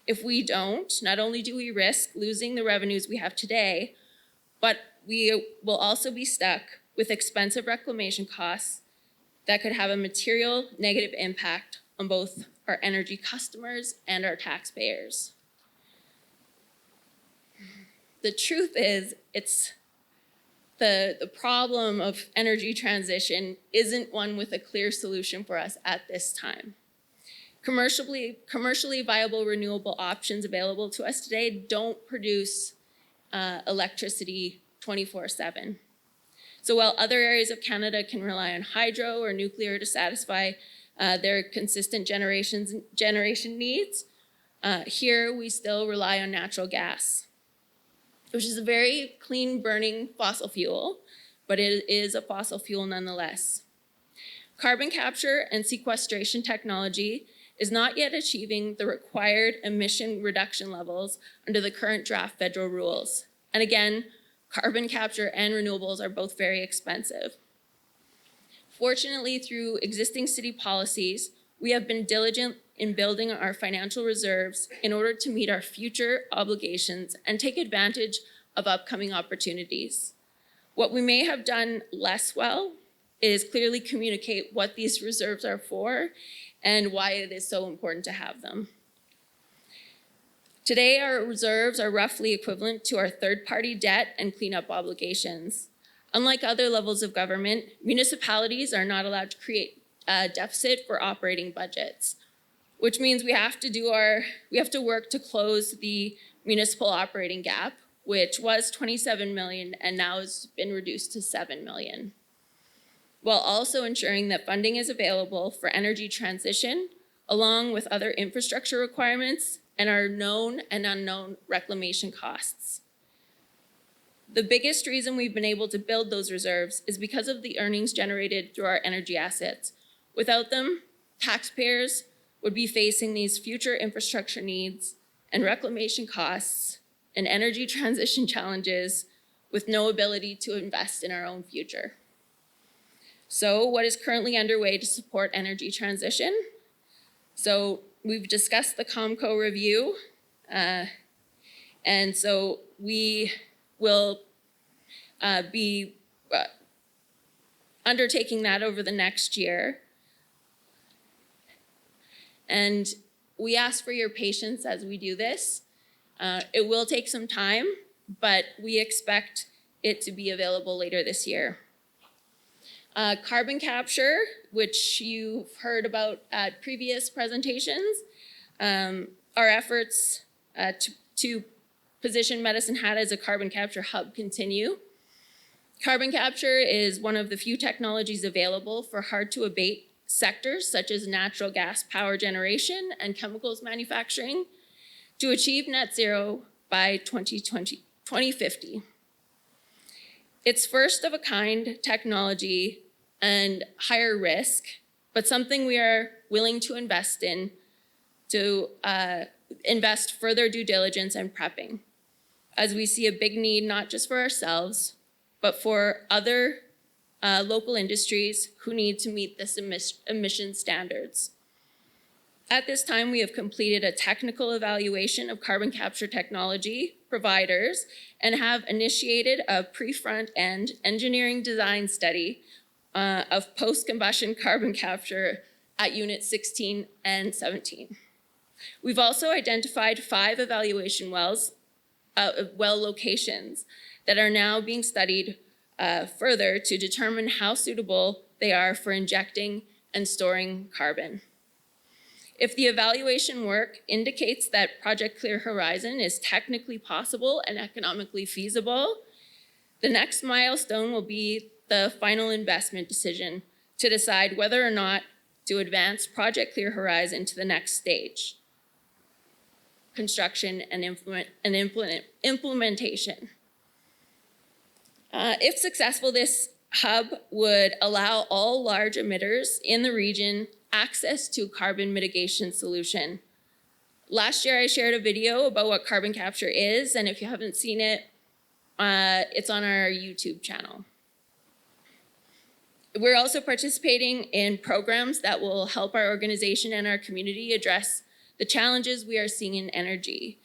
If we don't, not only do we risk losing the revenues we have today, but we will also be stuck with expensive reclamation costs that could have a material negative impact on both our energy customers and our taxpayers. The truth is, it's the problem of energy transition isn't one with a clear solution for us at this time. Commercially viable renewable options available to us today don't produce electricity 24/7. So while other areas of Canada can rely on hydro or nuclear to satisfy their consistent generation needs, here we still rely on natural gas, which is a very clean burning fossil fuel, but it is a fossil fuel nonetheless. Carbon capture and sequestration technology is not yet achieving the required emission reduction levels under the current draft federal rules. And again, carbon capture and renewables are both very expensive. Fortunately, through existing city policies, we have been diligent in building our financial reserves in order to meet our future obligations and take advantage of upcoming opportunities. What we may have done less well is clearly communicate what these reserves are for and why it is so important to have them. Today, our reserves are roughly equivalent to our third-party debt and cleanup obligations. Unlike other levels of government, municipalities are not allowed to create a deficit for operating budgets, which means we have to work to close the municipal operating gap, which was 27 million and now has been reduced to 7 million, while also ensuring that funding is available for energy transition, along with other infrastructure requirements and our known and unknown reclamation costs. The biggest reason we've been able to build those reserves is because of the earnings generated through our energy assets. Without them, taxpayers would be facing these future infrastructure needs and reclamation costs and energy transition challenges with no ability to invest in our own future. So what is currently underway to support energy transition? So we've discussed the Comco review, and so we will be undertaking that over the next year. And we ask for your patience as we do this. It will take some time, but we expect it to be available later this year. Carbon capture, which you've heard about at previous presentations. Our efforts to position Medicine Hat as a carbon capture hub continue. Carbon capture is one of the few technologies available for hard-to-abate sectors such as natural gas power generation and chemicals manufacturing to achieve net zero by 2050. It's first of a kind technology and higher risk, but something we are willing to invest in to invest further due diligence and prepping, as we see a big need not just for ourselves, but for other local industries who need to meet this emission standards. At this time, we have completed a technical evaluation of carbon capture technology providers and have initiated a pre-front-end engineering design study of post-combustion carbon capture at Unit 16 and 17. We've also identified 5 evaluation well locations that are now being studied further to determine how suitable they are for injecting and storing carbon. If the evaluation work indicates that Project Clear Horizon is technically possible and economically feasible, the next milestone will be the final investment decision to decide whether or not to advance Project Clear Horizon to the next stage, construction and implementation. If successful, this hub would allow all large emitters in the region access to a carbon mitigation solution. Last year, I shared a video about what carbon capture is, and if you haven't seen it, it's on our YouTube channel. We're also participating in programs that will help our organization and our community address the challenges we are seeing in energy.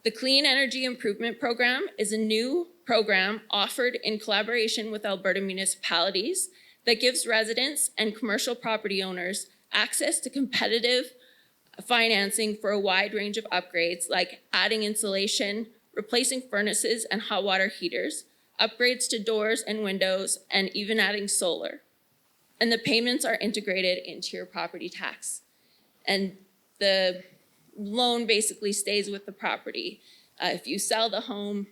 The Clean Energy Improvement Program is a new program offered in collaboration with Alberta municipalities that gives residents and commercial property owners access to competitive financing for a wide range of upgrades like adding insulation, replacing furnaces and hot water heaters, upgrades to doors and windows, and even adding solar. And the payments are integrated into your property tax. And the loan basically stays with the property. If you sell the home,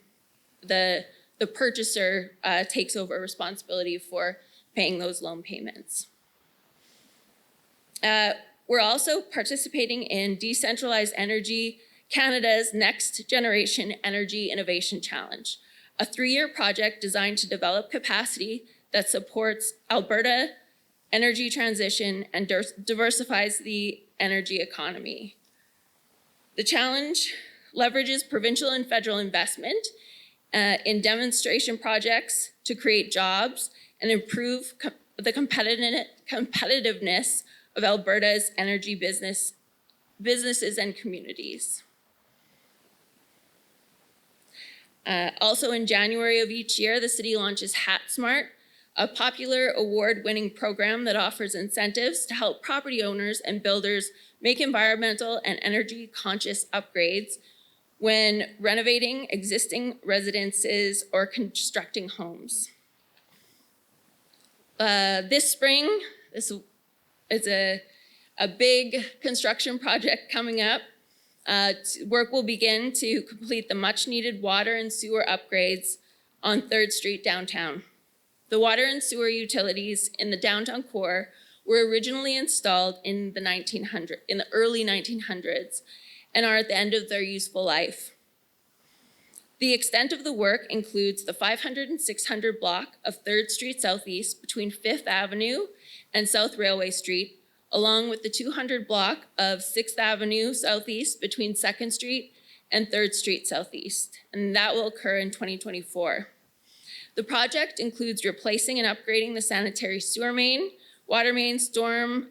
the purchaser takes over responsibility for paying those loan payments. We're also participating in Decentralized Energy Canada's Next Generation Energy Innovation Challenge, a 3-year project designed to develop capacity that supports Alberta energy transition and diversifies the energy economy. The challenge leverages provincial and federal investment in demonstration projects to create jobs and improve the competitiveness of Alberta's energy businesses and communities. Also in January of each year, the city launches HatSmart, a popular award-winning program that offers incentives to help property owners and builders make environmental and energy-conscious upgrades when renovating existing residences or constructing homes. This spring, this is a big construction project coming up. Work will begin to complete the much-needed water and sewer upgrades on 3rd Street downtown. The water and sewer utilities in the downtown core were originally installed in the early 1900s and are at the end of their useful life. The extent of the work includes the 500 and 600 block of 3rd Street Southeast between 5th Avenue and South Railway Street, along with the 200 block of 6th Avenue Southeast between 2nd Street and 3rd Street Southeast, and that will occur in 2024. The project includes replacing and upgrading the sanitary sewer main, water main, storm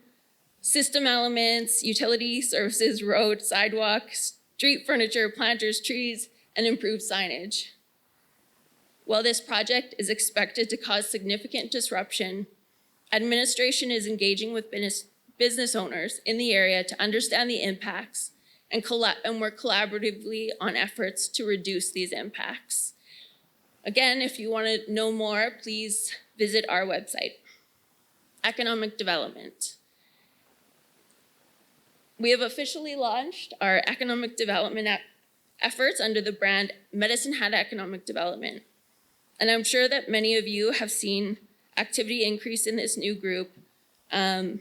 system elements, utility services, road, sidewalk, street furniture, planters, trees, and improved signage. While this project is expected to cause significant disruption, administration is engaging with business owners in the area to understand the impacts and work collaboratively on efforts to reduce these impacts. Again, if you want to know more, please visit our website. economic development. We have officially launched our economic development efforts under the brand Medicine Hat Economic Development. And I'm sure that many of you have seen activity increase in this new group to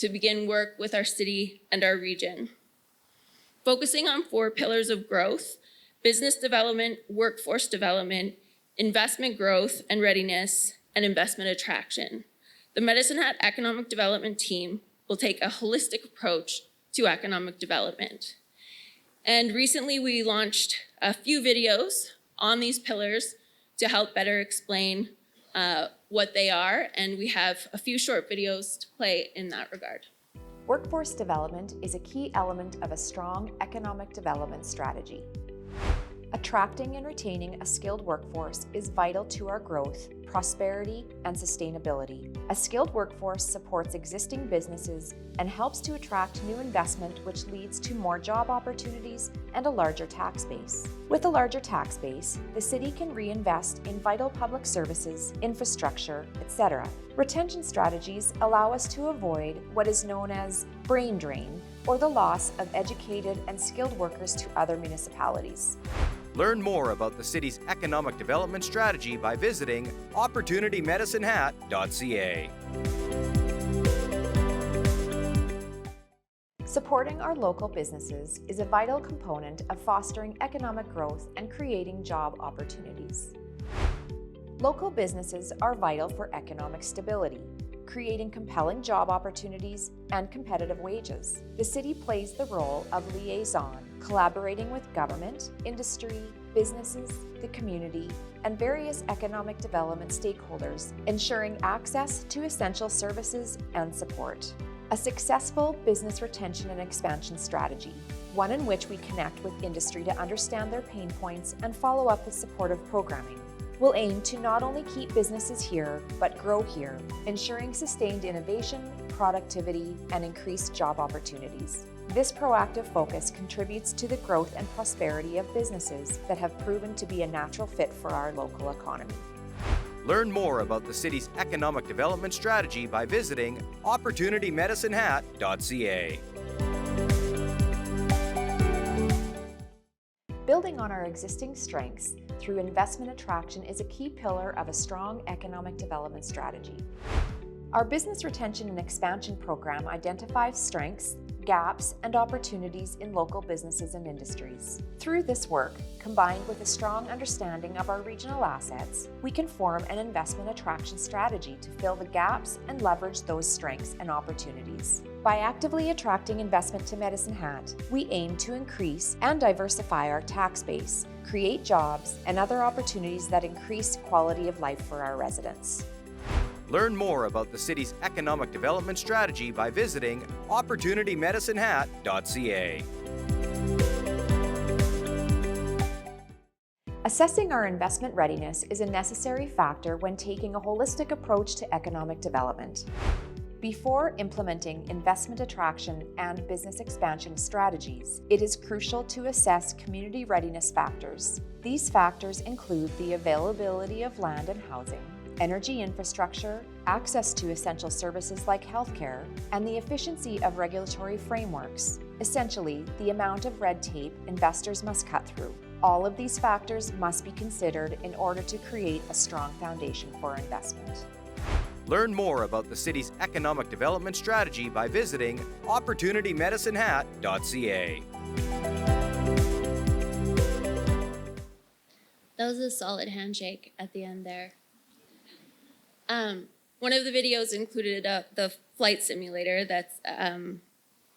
begin work with our city and our region. Focusing on 4 pillars of growth: business development, workforce development, investment growth and readiness, and investment attraction. The Medicine Hat Economic Development team will take a holistic approach to economic development. And recently we launched a few videos on these pillars to help better explain what they are, and we have a few short videos to play in that regard. Workforce development is a key element of a strong economic development strategy. Attracting and retaining a skilled workforce is vital to our growth, prosperity, and sustainability. A skilled workforce supports existing businesses and helps to attract new investment, which leads to more job opportunities and a larger tax base. With a larger tax base, the city can reinvest in vital public services, infrastructure, etc. Retention strategies allow us to avoid what is known as brain drain, or the loss of educated and skilled workers to other municipalities. Learn more about the city's economic development strategy by visiting opportunitymedicinehat.ca. Supporting our local businesses is a vital component of fostering economic growth and creating job opportunities. Local businesses are vital for economic stability, creating compelling job opportunities and competitive wages. The city plays the role of liaison, collaborating with government, industry, businesses, the community, and various economic development stakeholders, ensuring access to essential services and support. A successful business retention and expansion strategy, one in which we connect with industry to understand their pain points and follow up with supportive programming, will aim to not only keep businesses here, but grow here, ensuring sustained innovation, productivity, and increased job opportunities. This proactive focus contributes to the growth and prosperity of businesses that have proven to be a natural fit for our local economy. Learn more about the city's economic development strategy by visiting opportunitymedicinehat.ca. Building on our existing strengths through investment attraction is a key pillar of a strong economic development strategy. Our business retention and expansion program identifies strengths, gaps, and opportunities in local businesses and industries. Through this work, combined with a strong understanding of our regional assets, we can form an investment attraction strategy to fill the gaps and leverage those strengths and opportunities. By actively attracting investment to Medicine Hat, we aim to increase and diversify our tax base, create jobs, and other opportunities that increase quality of life for our residents. Learn more about the city's economic development strategy by visiting opportunitymedicinehat.ca. Assessing our investment readiness is a necessary factor when taking a holistic approach to economic development. Before implementing investment attraction and business expansion strategies, it is crucial to assess community readiness factors. These factors include the availability of land and housing, energy infrastructure, access to essential services like healthcare, and the efficiency of regulatory frameworks. Essentially, the amount of red tape investors must cut through. All of these factors must be considered in order to create a strong foundation for investment. Learn more about the city's economic development strategy by visiting opportunitymedicinehat.ca. That was a solid handshake at the end there. One of the videos included the flight simulator that's out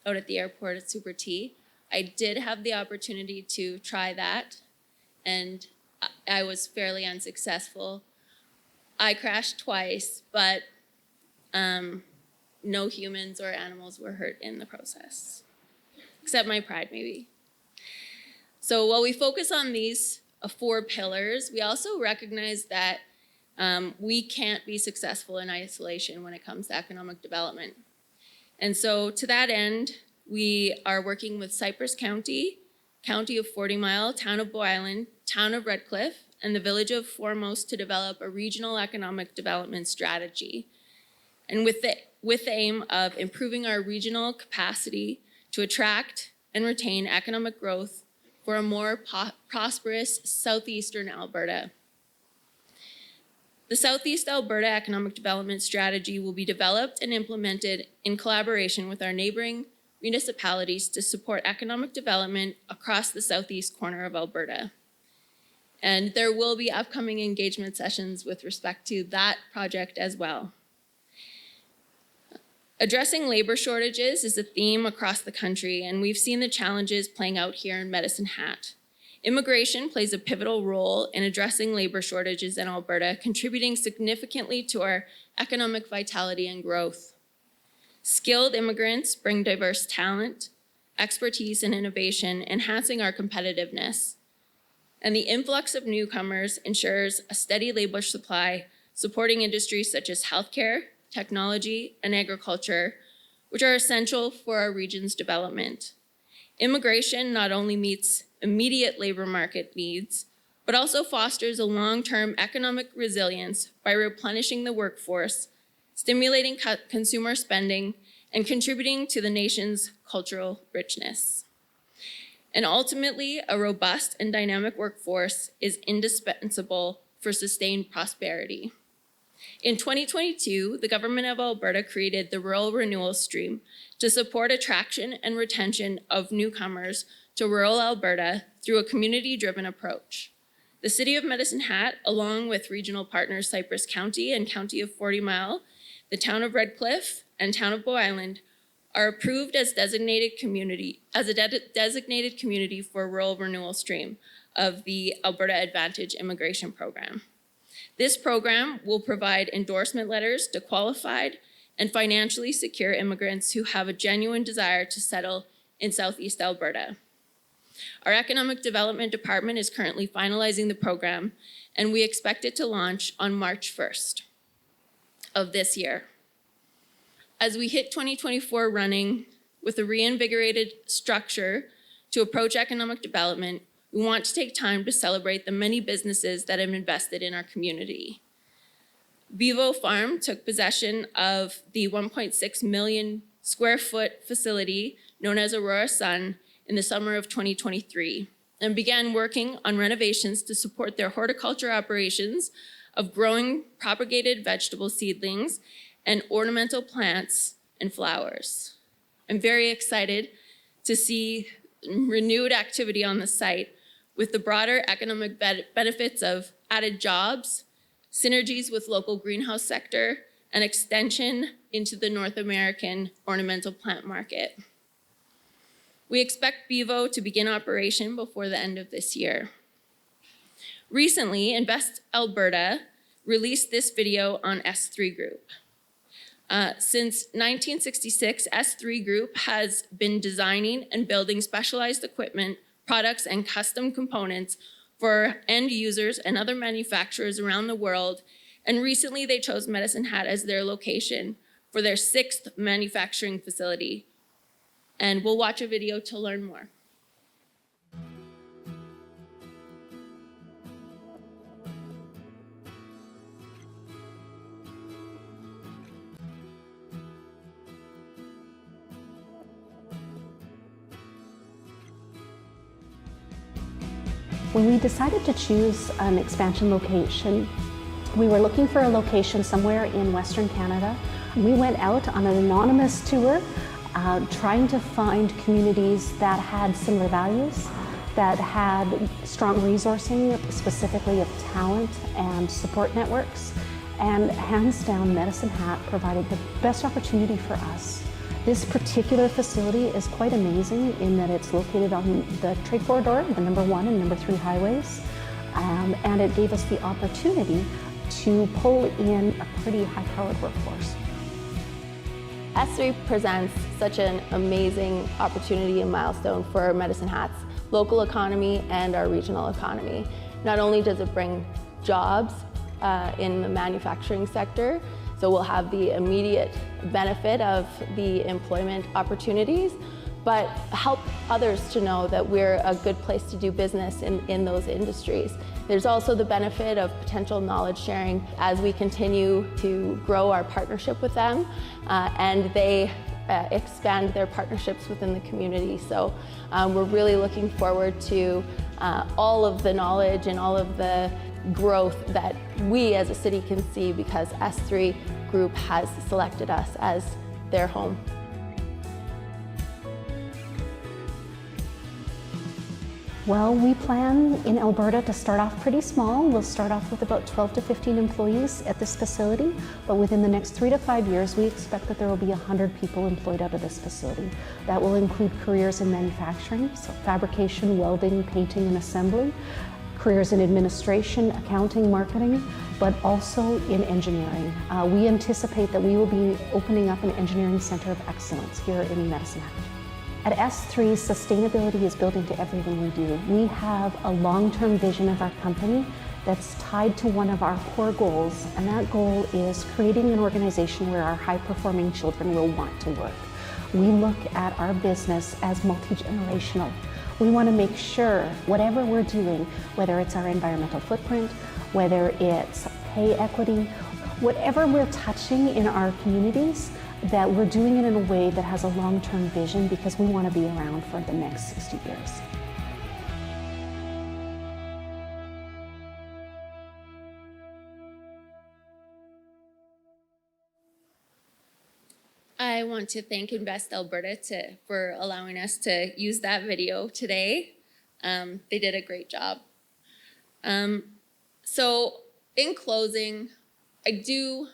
at the airport at Super T. I did have the opportunity to try that, and I was fairly unsuccessful. I crashed twice, but no humans or animals were hurt in the process, except my pride, maybe. So while we focus on these 4 pillars, we also recognize that we can't be successful in isolation when it comes to economic development. And so to that end, we are working with Cypress County, County of 40 Mile, Town of Bow Island, Town of Redcliffe, and the Village of Foremost to develop a regional economic development strategy. And with the with the aim of improving our regional capacity to attract and retain economic growth for a more prosperous southeastern Alberta. The Southeast Alberta Economic Development Strategy will be developed and implemented in collaboration with our neighboring municipalities to support economic development across the southeast corner of Alberta. And there will be upcoming engagement sessions with respect to that project as well. Addressing labor shortages is a theme across the country, and we've seen the challenges playing out here in Medicine Hat. Immigration plays a pivotal role in addressing labor shortages in Alberta, contributing significantly to our economic vitality and growth. Skilled immigrants bring diverse talent, expertise, and innovation, enhancing our competitiveness. And the influx of newcomers ensures a steady labor supply, supporting industries such as healthcare, technology, and agriculture, which are essential for our region's development. Immigration not only meets immediate labor market needs, but also fosters a long-term economic resilience by replenishing the workforce, stimulating consumer spending, and contributing to the nation's cultural richness. And ultimately, a robust and dynamic workforce is indispensable for sustained prosperity. In 2022, the Government of Alberta created the Rural Renewal Stream to support attraction and retention of newcomers to rural Alberta through a community-driven approach. The City of Medicine Hat, along with regional partners Cypress County and County of 40 Mile, the Town of Redcliffe, and Town of Bow Island, are approved as a designated community for Rural Renewal Stream of the Alberta Advantage Immigration Program. This program will provide endorsement letters to qualified and financially secure immigrants who have a genuine desire to settle in Southeast Alberta. Our Economic Development Department is currently finalizing the program, and we expect it to launch on March 1st of this year. As we hit 2024 running with a reinvigorated structure to approach economic development, we want to take time to celebrate the many businesses that have invested in our community. Bevo Farm took possession of the 1.6 million square foot facility known as Aurora Sun in the summer of 2023 and began working on renovations to support their horticulture operations of growing propagated vegetable seedlings and ornamental plants and flowers. I'm very excited to see renewed activity on the site with the broader economic benefits of added jobs, synergies with local greenhouse sector, and extension into the North American ornamental plant market. We expect Bevo to begin operation before the end of this year. Recently, Invest Alberta released this video on S3 Group. Since 1966, S3 Group has been designing and building specialized equipment, products, and custom components for end users and other manufacturers around the world. And recently they chose Medicine Hat as their location for their 6th manufacturing facility. And we'll watch a video to learn more. When we decided to choose an expansion location, we were looking for a location somewhere in Western Canada. We went out on an anonymous tour, trying to find communities that had similar values, that had strong resourcing, specifically of talent and support networks. And hands down, Medicine Hat provided the best opportunity for us. This particular facility is quite amazing in that it's located on the trade corridor, the number 1 and number 3 highways, and it gave us the opportunity to pull in a pretty high-powered workforce. S3 presents such an amazing opportunity and milestone for Medicine Hat's local economy and our regional economy. Not only does it bring jobs in the manufacturing sector, so we'll have the immediate benefit of the employment opportunities, but help others to know that we're a good place to do business in those industries. There's also the benefit of potential knowledge sharing as we continue to grow our partnership with them, and they expand their partnerships within the community. So we're really looking forward to all of the knowledge and all of the growth that we as a city can see because S3 Group has selected us as their home. Well, we plan in Alberta to start off pretty small. We'll start off with about 12 to 15 employees at this facility, but within the next 3 to 5 years, we expect that there will be 100 people employed out of this facility. That will include careers in manufacturing, so fabrication, welding, painting, and assembly, careers in administration, accounting, marketing, but also in engineering. We anticipate that we will be opening up an engineering center of excellence here in Medicine Hat. At S3, sustainability is built into everything we do. We have a long-term vision of our company that's tied to one of our core goals, and that goal is creating an organization where our high-performing children will want to work. We look at our business as multi-generational. We want to make sure whatever we're doing, whether it's our environmental footprint, whether it's pay equity, whatever we're touching in our communities, that we're doing it in a way that has a long-term vision because we want to be around for the next 60 years. I want to thank Invest Alberta for allowing us to use that video today. They did a great job. So in closing, I do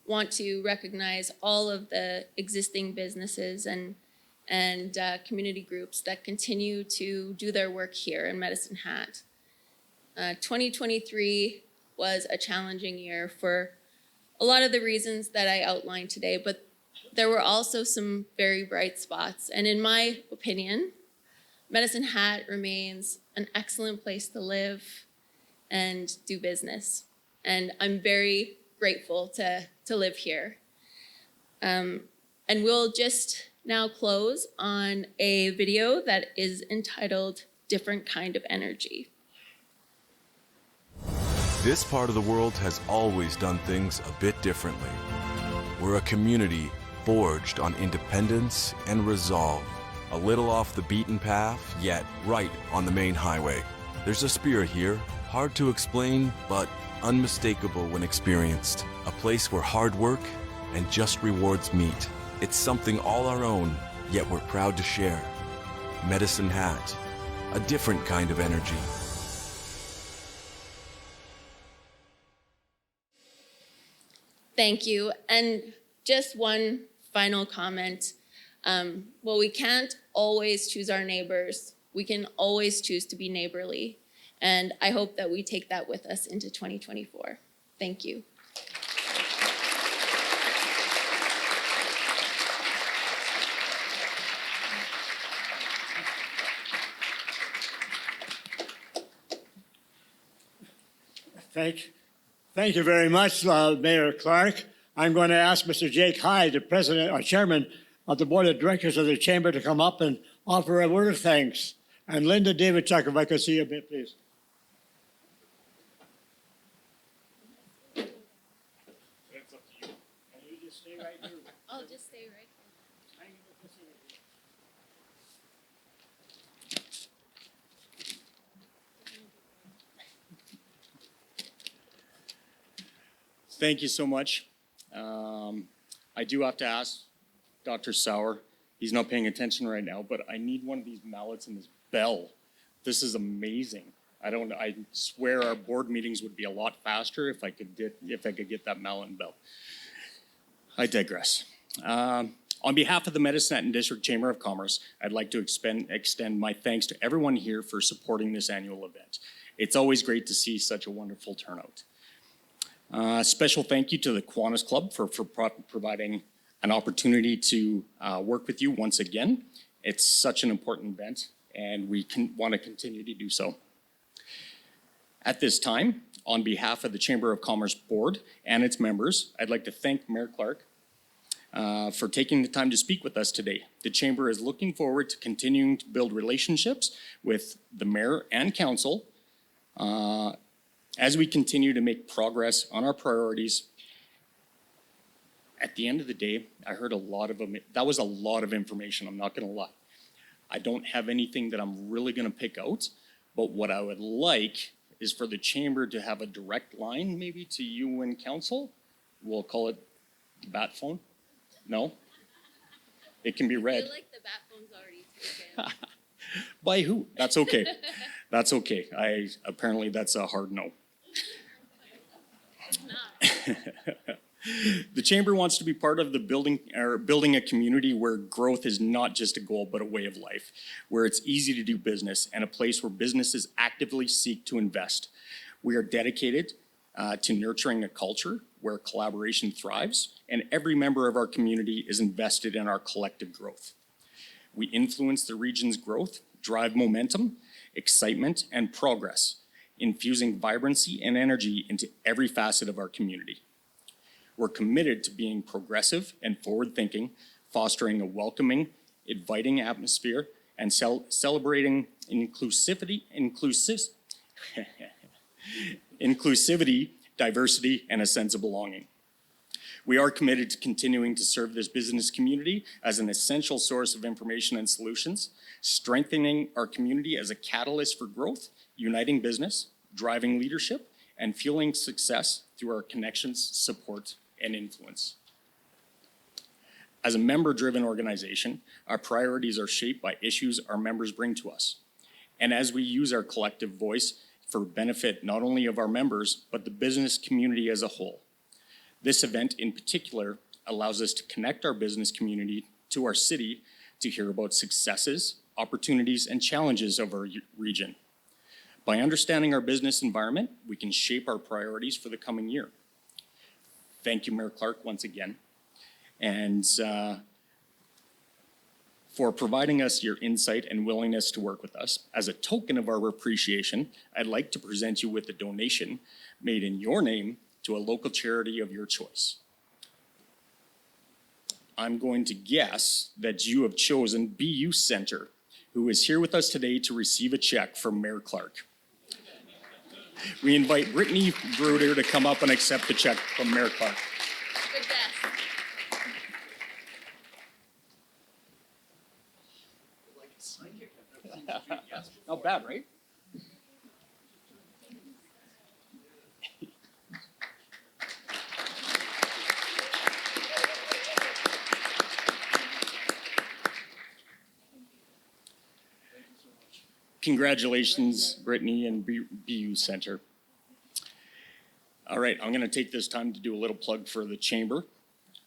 want to recognize all of the existing businesses and community groups that continue to do their work here in Medicine Hat. 2023 was a challenging year for a lot of the reasons that I outlined today, but there were also some very bright spots. And in my opinion, Medicine Hat remains an excellent place to live and do business. And I'm very grateful to live here. And we'll just now close on a video that is entitled Different Kind of Energy. This part of the world has always done things a bit differently. We're a community forged on independence and resolve. A little off the beaten path, yet right on the main highway. There's a spirit here, hard to explain, but unmistakable when experienced. A place where hard work and just rewards meet. It's something all our own, yet we're proud to share. Medicine Hat, a different kind of energy. Thank you. And just one final comment. Well, we can't always choose our neighbors. We can always choose to be neighborly. And I hope that we take that with us into 2024. Thank you. Thank you very much, Mayor Clark. I'm going to ask Mr. Jake Hyde, the president or chairman of the board of directors of the chamber, to come up and offer a word of thanks. And Linda Davidchuk, if I could see you a bit, please. It's up to you. Can you just stay right here? I'll just stay right here. Thank you so much. I do have to ask Dr. Sauer, he's not paying attention right now, but I need one of these mallets and this bell. This is amazing. I swear our board meetings would be a lot faster if I could get that mallet and bell. I digress. On behalf of the Medicine Hat and District Chamber of Commerce, I'd like to extend my thanks to everyone here for supporting this annual event. It's always great to see such a wonderful turnout. Special thank you to the Kiwanis Club for providing an opportunity to work with you once again. It's such an important event, and we want to continue to do so. At this time, on behalf of the Chamber of Commerce Board and its members, I'd like to thank Mayor Clark for taking the time to speak with us today. The Chamber is looking forward to continuing to build relationships with the Mayor and Council as we continue to make progress on our priorities. At the end of the day, I heard that was a lot of information, I'm not gonna lie. I don't have anything that I'm really gonna pick out, but what I would like is for the Chamber to have a direct line maybe to you and Council. We'll call it the bat phone. No? It can be I read. feel like the bat phone's already taken. By who? That's okay. That's okay. Apparently that's a hard no. The Chamber wants to be part of the building a community where growth is not just a goal but a way of life, where it's easy to do business and a place where businesses actively seek to invest. We are dedicated to nurturing a culture where collaboration thrives and every member of our community is invested in our collective growth. We influence the region's growth, drive momentum, excitement, and progress, infusing vibrancy and energy into every facet of our community. We're committed to being progressive and forward-thinking, fostering a welcoming, inviting atmosphere, and celebrating inclusivity, diversity, and a sense of belonging. We are committed to continuing to serve this business community as an essential source of information and solutions, strengthening our community as a catalyst for growth, uniting business, driving leadership, and fueling success through our connections, support, and influence. As a member-driven organization, our priorities are shaped by issues our members bring to us. And as we use our collective voice for benefit not only of our members, but the business community as a whole. This event in particular allows us to connect our business community to our city to hear about successes, opportunities, and challenges of our region. By understanding our business environment, we can shape our priorities for the coming year. Thank you, Mayor Clark, once again. And for providing us your insight and willingness to work with us. As a token of our appreciation, I'd like to present you with a donation made in your name to a local charity of your choice. I'm going to guess that you have chosen BU Center, who is here with us today to receive a check from Mayor Clark. We invite Brittany Bruder to come up and accept the check from Mayor Clark. Good guess. Not bad, right? Congratulations, Brittany and BU Center. All right, I'm going to take this time to do a little plug for the Chamber.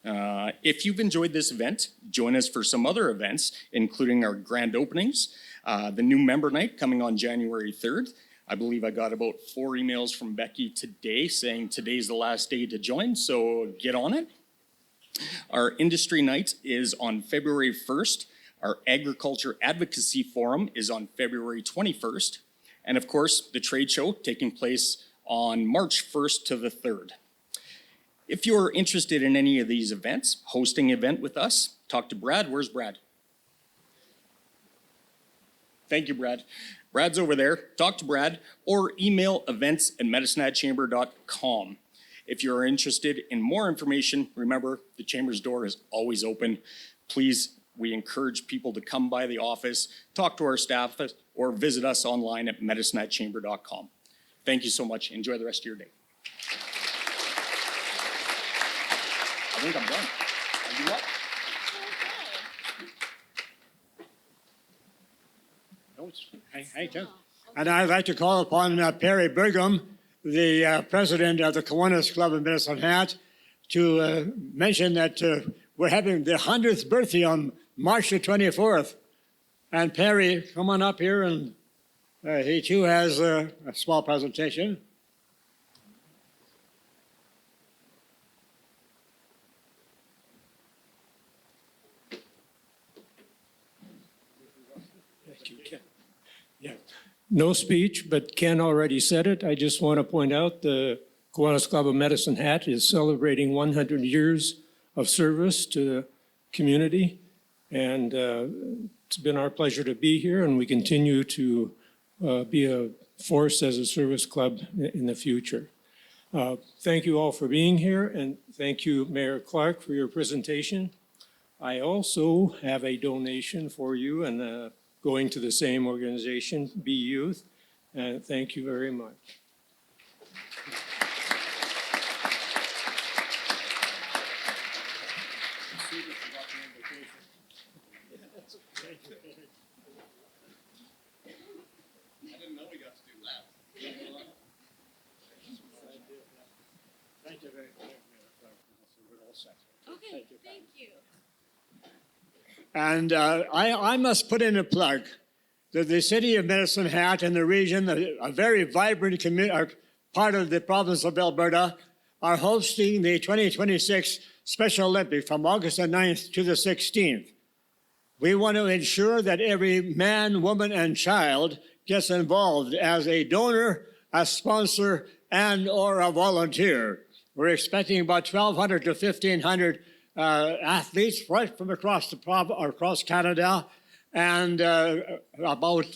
If you've enjoyed this event, join us for some other events, including our grand openings, the new member night coming on January 3rd. I believe I got about 4 emails from Becky today saying today's the last day to join, so get on it. Our industry night is on February 1st. Our Agriculture Advocacy Forum is on February 21st. And of course, the trade show taking place on March 1st to the 3rd. If you're interested in any of these events, hosting an event with us, talk to Brad. Where's Brad? Thank you, Brad. Brad's over there. Talk to Brad or email events@medicinehatchamber.com. If you're interested in more information, remember the Chamber's door is always open. Please, we encourage people to come by the office, talk to our staff, or visit us online at medicinehatchamber.com. Thank you so much. Enjoy the rest of your day. I think I'm done. Are you up? Hey, Tim. And I'd like to call upon Perry Brigham, the president of the Kiwanis Club of Medicine Hat, to mention that we're having the 100th birthday on March the 24th. And Perry, come on up here, and he too has a small presentation. Yeah. No speech, but Ken already said it. I just want to point out the Kiwanis Club of Medicine Hat is celebrating 100 years of service to the community. And it's been our pleasure to be here, and we continue to be a force as a service club in the future. Thank you all for being here, and thank you, Mayor Clark, for your presentation. I also have a donation for you, and going to the same organization, Be Youth. Thank you very much. I didn't know we got to do that. Thank you very much. We're all set. Okay, thank you. And I must put in a plug that the city of Medicine Hat and the region, a very vibrant part of the province of Alberta, are hosting the 2026 Special Olympics from August the 9th to the 16th. We want to ensure that every man, woman, and child gets involved as a donor, a sponsor, and or a volunteer. We're expecting about 1,200 to 1,500 athletes right from across Canada, and about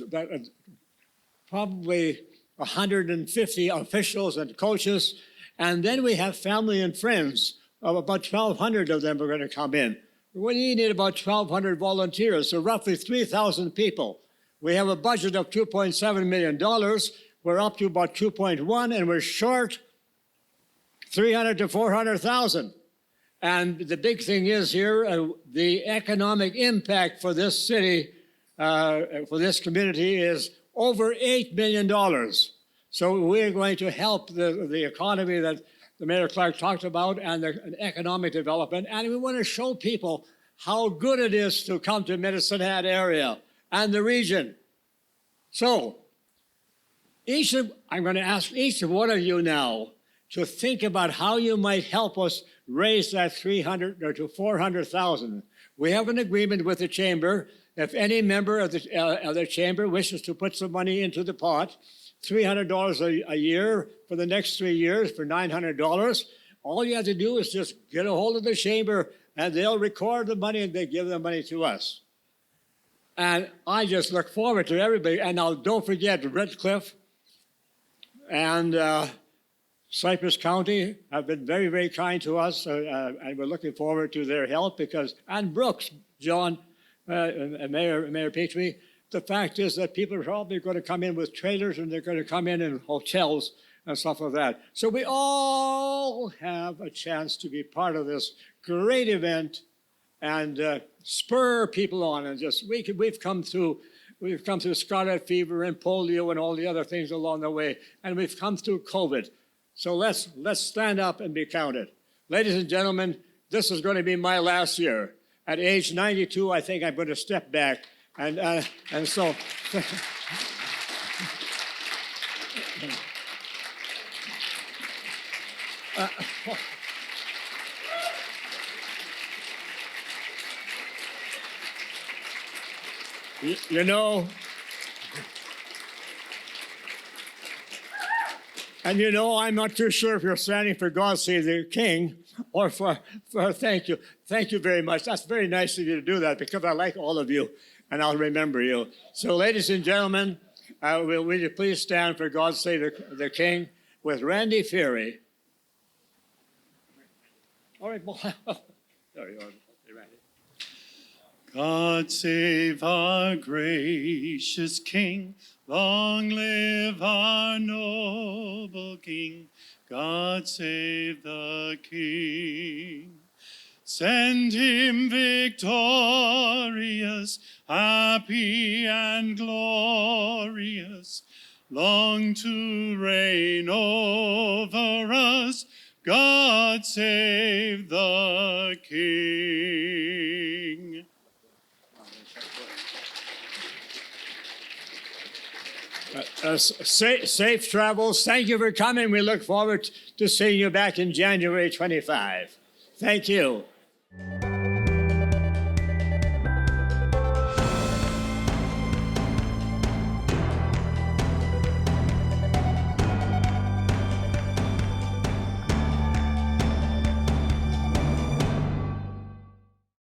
probably 150 officials and coaches. And then we have family and friends. About 1,200 of them are going to come in. We need about 1,200 volunteers, so roughly 3,000 people. We have a budget of $2.7 million. We're up to about 2.1, and we're short 300 to 400,000. And the big thing is here, the economic impact for this city, for this community, is over $8 million. So we're going to help the economy that the Mayor Clark talked about, and the economic development. And we want to show people how good it is to come to Medicine Hat area and the region. So I'm going to ask each one of you now to think about how you might help us raise that 300 or to 400,000. We have an agreement with the chamber. If any member of the chamber wishes to put some money into the pot, $300 a year for the next 3 years for $900. All you have to do is just get a hold of the chamber, and they'll record the money and they give the money to us. And I just look forward to everybody. And now don't forget Red Cliff and Cypress County have been very, very kind to us, and we're looking forward to their help and Brooks, John, and Mayor Petrie. The fact is that people are probably going to come in with trailers, and they're going to come in hotels and stuff like that. So we all have a chance to be part of this great event and spur people on. And we've come through scarlet fever and polio and all the other things along the way, and we've come through COVID. So let's stand up and be counted. Ladies and gentlemen, this is going to be my last year. At age 92, I think I'm going to step back. And so, you know, I'm not too sure if you're standing for God Save the King or for thank you. Thank you very much. That's very nice of you to do that, because I like all of you, and I'll remember you. So, ladies and gentlemen, will you please stand for God Save the King with Randy Fury. All right, there you are, Randy. God save our gracious King, long live our noble King. God save the King. Send him victorious, happy and glorious, long to reign over us. God save the King. Safe travels. Thank you for coming. We look forward to seeing you back in January 25. Thank you.